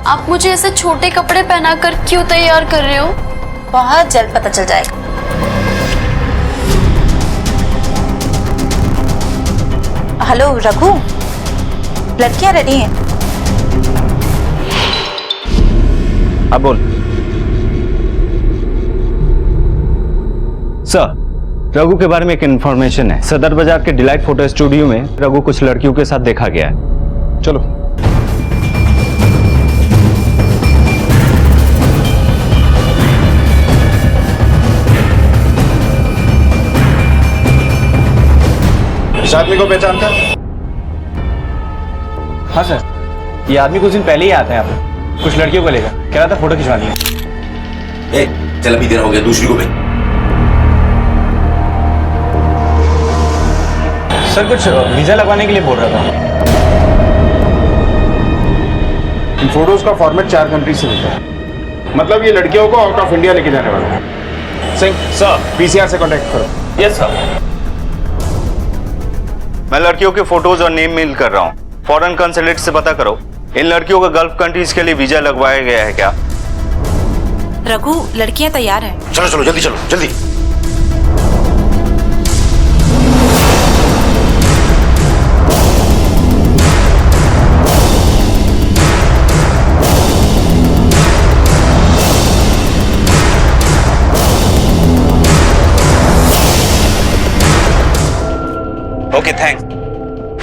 आप मुझे ऐसे छोटे कपड़े पहनाकर क्यों तैयार कर रहे हो? बहुत जल्द पता चल जाएगा। हेलो रघु, लड़कियां रेडी हैं। अब बोल। सर रघु के बारे में एक इंफॉर्मेशन है। सदर बाजार के डिलाइट फोटो स्टूडियो में रघु कुछ लड़कियों के साथ देखा गया है। चलो। इस आदमी को पहचानता है? हाँ सर, ये आदमी कुछ दिन पहले ही आता है यहाँ पे, कुछ लड़कियों को लेकर कह रहा था फोटो खिंचवानी है। चल अभी देर हो गया, दूसरी को भेज। सर कुछ वीजा लगवाने के लिए बोल रहा था। इन फोटोज का फॉर्मेट 4 कंट्री से होता है, मतलब ये लड़कियों को आउट ऑफ इंडिया लेके जाने वाला है। सिंह सर पीसीआर से कांटेक्ट करो। Yes sir. मैं लड़कियों के फोटोज और नेम मेल कर रहा हूँ। फॉरेन कंसुलेट से पता करो इन लड़कियों का गल्फ कंट्रीज के लिए वीजा लगवाया गया है क्या। रघु लड़कियां तैयार हैं। चलो चलो जल्दी चलो जल्दी। ओके थैंक्स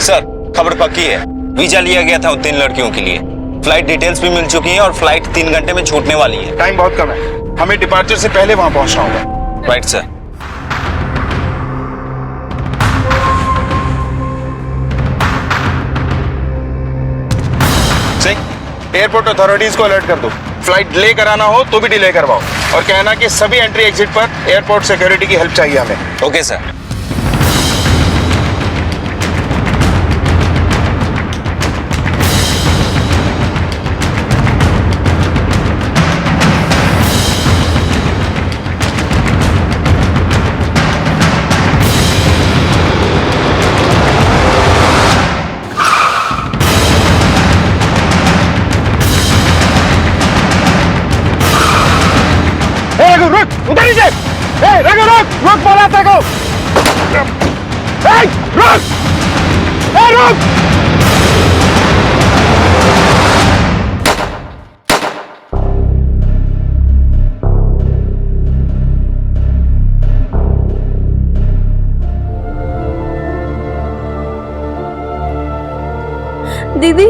सर, खबर पक्की है। वीजा लिया गया था उन 3 लड़कियों के लिए। फ्लाइट डिटेल्स भी मिल चुकी हैं और फ्लाइट 3 घंटे में छूटने वाली है। टाइम बहुत कम है, हमें डिपार्चर से पहले वहां पहुंचना होगा। Right sir. Singh airport authorities को अलर्ट कर दो, फ्लाइट डिले कराना हो तो भी डिले करवाओ। और कहना कि सभी एंट्री एग्जिट पर एयरपोर्ट सिक्योरिटी की हेल्प चाहिए हमें। Okay sir. उधर नीचे। रघु रुक बोला तेरे को। रुक। रुक। दीदी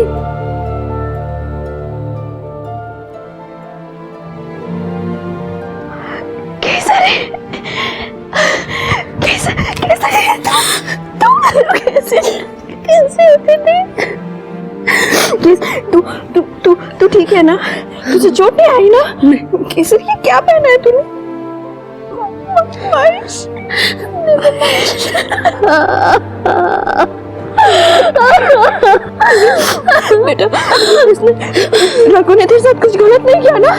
तू ठीक है ना? तुझे चोट नहीं आई ना? केसर ये क्या पहना है तूने? बेटा रघु ने तेरे साथ कुछ गलत नहीं किया ना?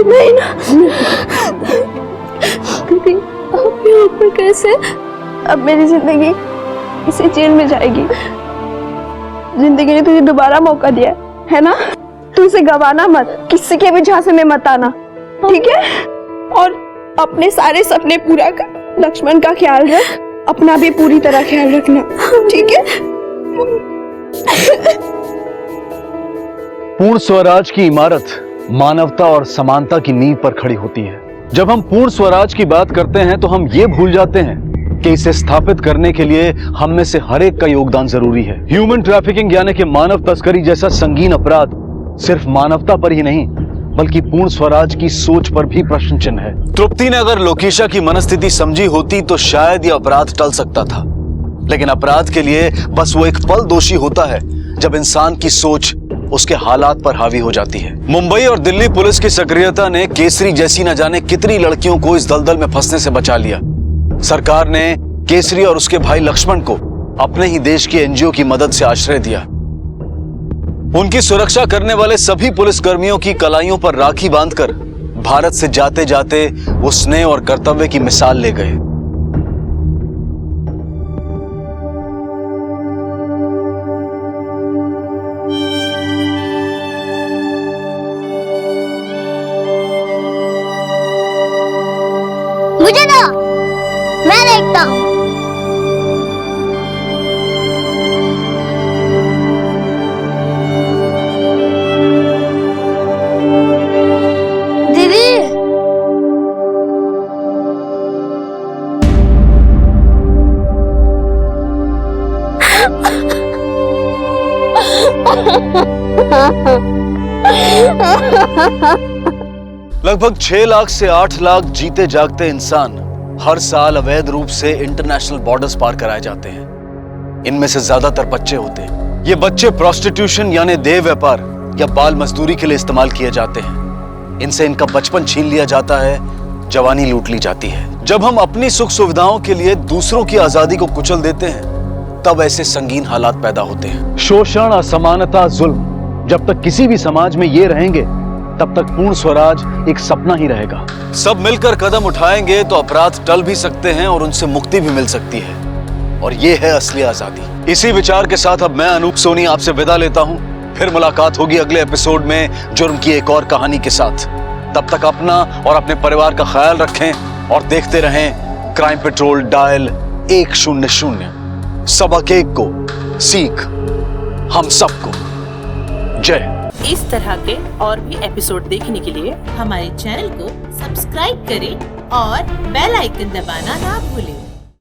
नहीं ना। दीदी अब यहाँ पर कैसे? अब मेरी जिंदगी इसी जेल में जाएगी। जिंदगी ने तुझे दोबारा मौका दिया है ना? तू इसे गवाना मत, किसी के भी झांसे में मत आना, ठीक है? और अपने सारे सपने पूरा कर, लक्ष्मण का ख्याल रख, अपना भी पूरी तरह ख्याल रखना, ठीक है? पूर्ण स्वराज की इमारत मानवता और समानता की नींव पर खड़ी होती है। जब हम पूर्ण स्वराज की बात करते हैं तो हम ये भूल जाते हैं कि इसे स्थापित करने के लिए हम में से हर एक का योगदान जरूरी है। ह्यूमन ट्रैफिकिंग यानी कि मानव तस्करी जैसा संगीन अपराध सिर्फ मानवता पर ही नहीं बल्कि पूर्ण स्वराज की सोच पर भी प्रश्न चिन्ह है। तृप्ति ने अगर लोकेशा की मनस्थिति समझी होती तो शायद यह अपराध टल सकता था, लेकिन अपराध के लिए बस वो एक पल दोषी होता है जब इंसान की सोच उसके हालात पर हावी हो जाती है। मुंबई और दिल्ली पुलिस की सक्रियता ने केसरी जैसी न जाने कितनी लड़कियों को इस दलदल में फंसने से बचा लिया। सरकार ने केसरी और उसके भाई लक्ष्मण को अपने ही देश की एनजीओ की मदद से आश्रय दिया। उनकी सुरक्षा करने वाले सभी पुलिसकर्मियों की कलाइयों पर राखी बांधकर भारत से जाते जाते वो स्नेह और कर्तव्य की मिसाल ले गए। मुझे दो, मैं देखता हूँ। दीदी लगभग 6 लाख से 8 लाख जीते जागते इंसान हर साल अवैध रूप से इंटरनेशनल बॉर्डर्स पार कराए जाते हैं। इनमें से ज्यादातर बच्चे होते हैं। ये बच्चे प्रोस्टिट्यूशन यानी देह व्यापार या बाल मजदूरी के लिए इस्तेमाल किए जाते हैं। इनसे इनका बचपन छीन लिया जाता है, जवानी लूट ली जाती है। जब हम अपनी सुख सुविधाओं के लिए दूसरों की आजादी को कुचल देते हैं तब ऐसे संगीन हालात पैदा होते हैं। शोषण, असमानता, जुल्म जब तक किसी भी समाज में ये रहेंगे तब तक पूर्ण स्वराज एक सपना ही रहेगा। सब मिलकर कदम उठाएंगे तो अपराध टल भी सकते हैं और उनसे मुक्ति भी मिल सकती है, और ये है असली आजादी। इसी विचार के साथ अब मैं अनूप सोनी आपसे विदा लेता हूं। फिर मुलाकात होगी अगले एपिसोड में जुर्म की एक और कहानी के साथ। तब तक अपना और अपने परिवार का ख्याल रखें और देखते रहें क्राइम पेट्रोल डायल 100। सबक एक को सीख हम सबको। जय। इस तरह के और भी एपिसोड देखने के लिए हमारे चैनल को सब्सक्राइब करें और बेल आइकन दबाना ना भूलें।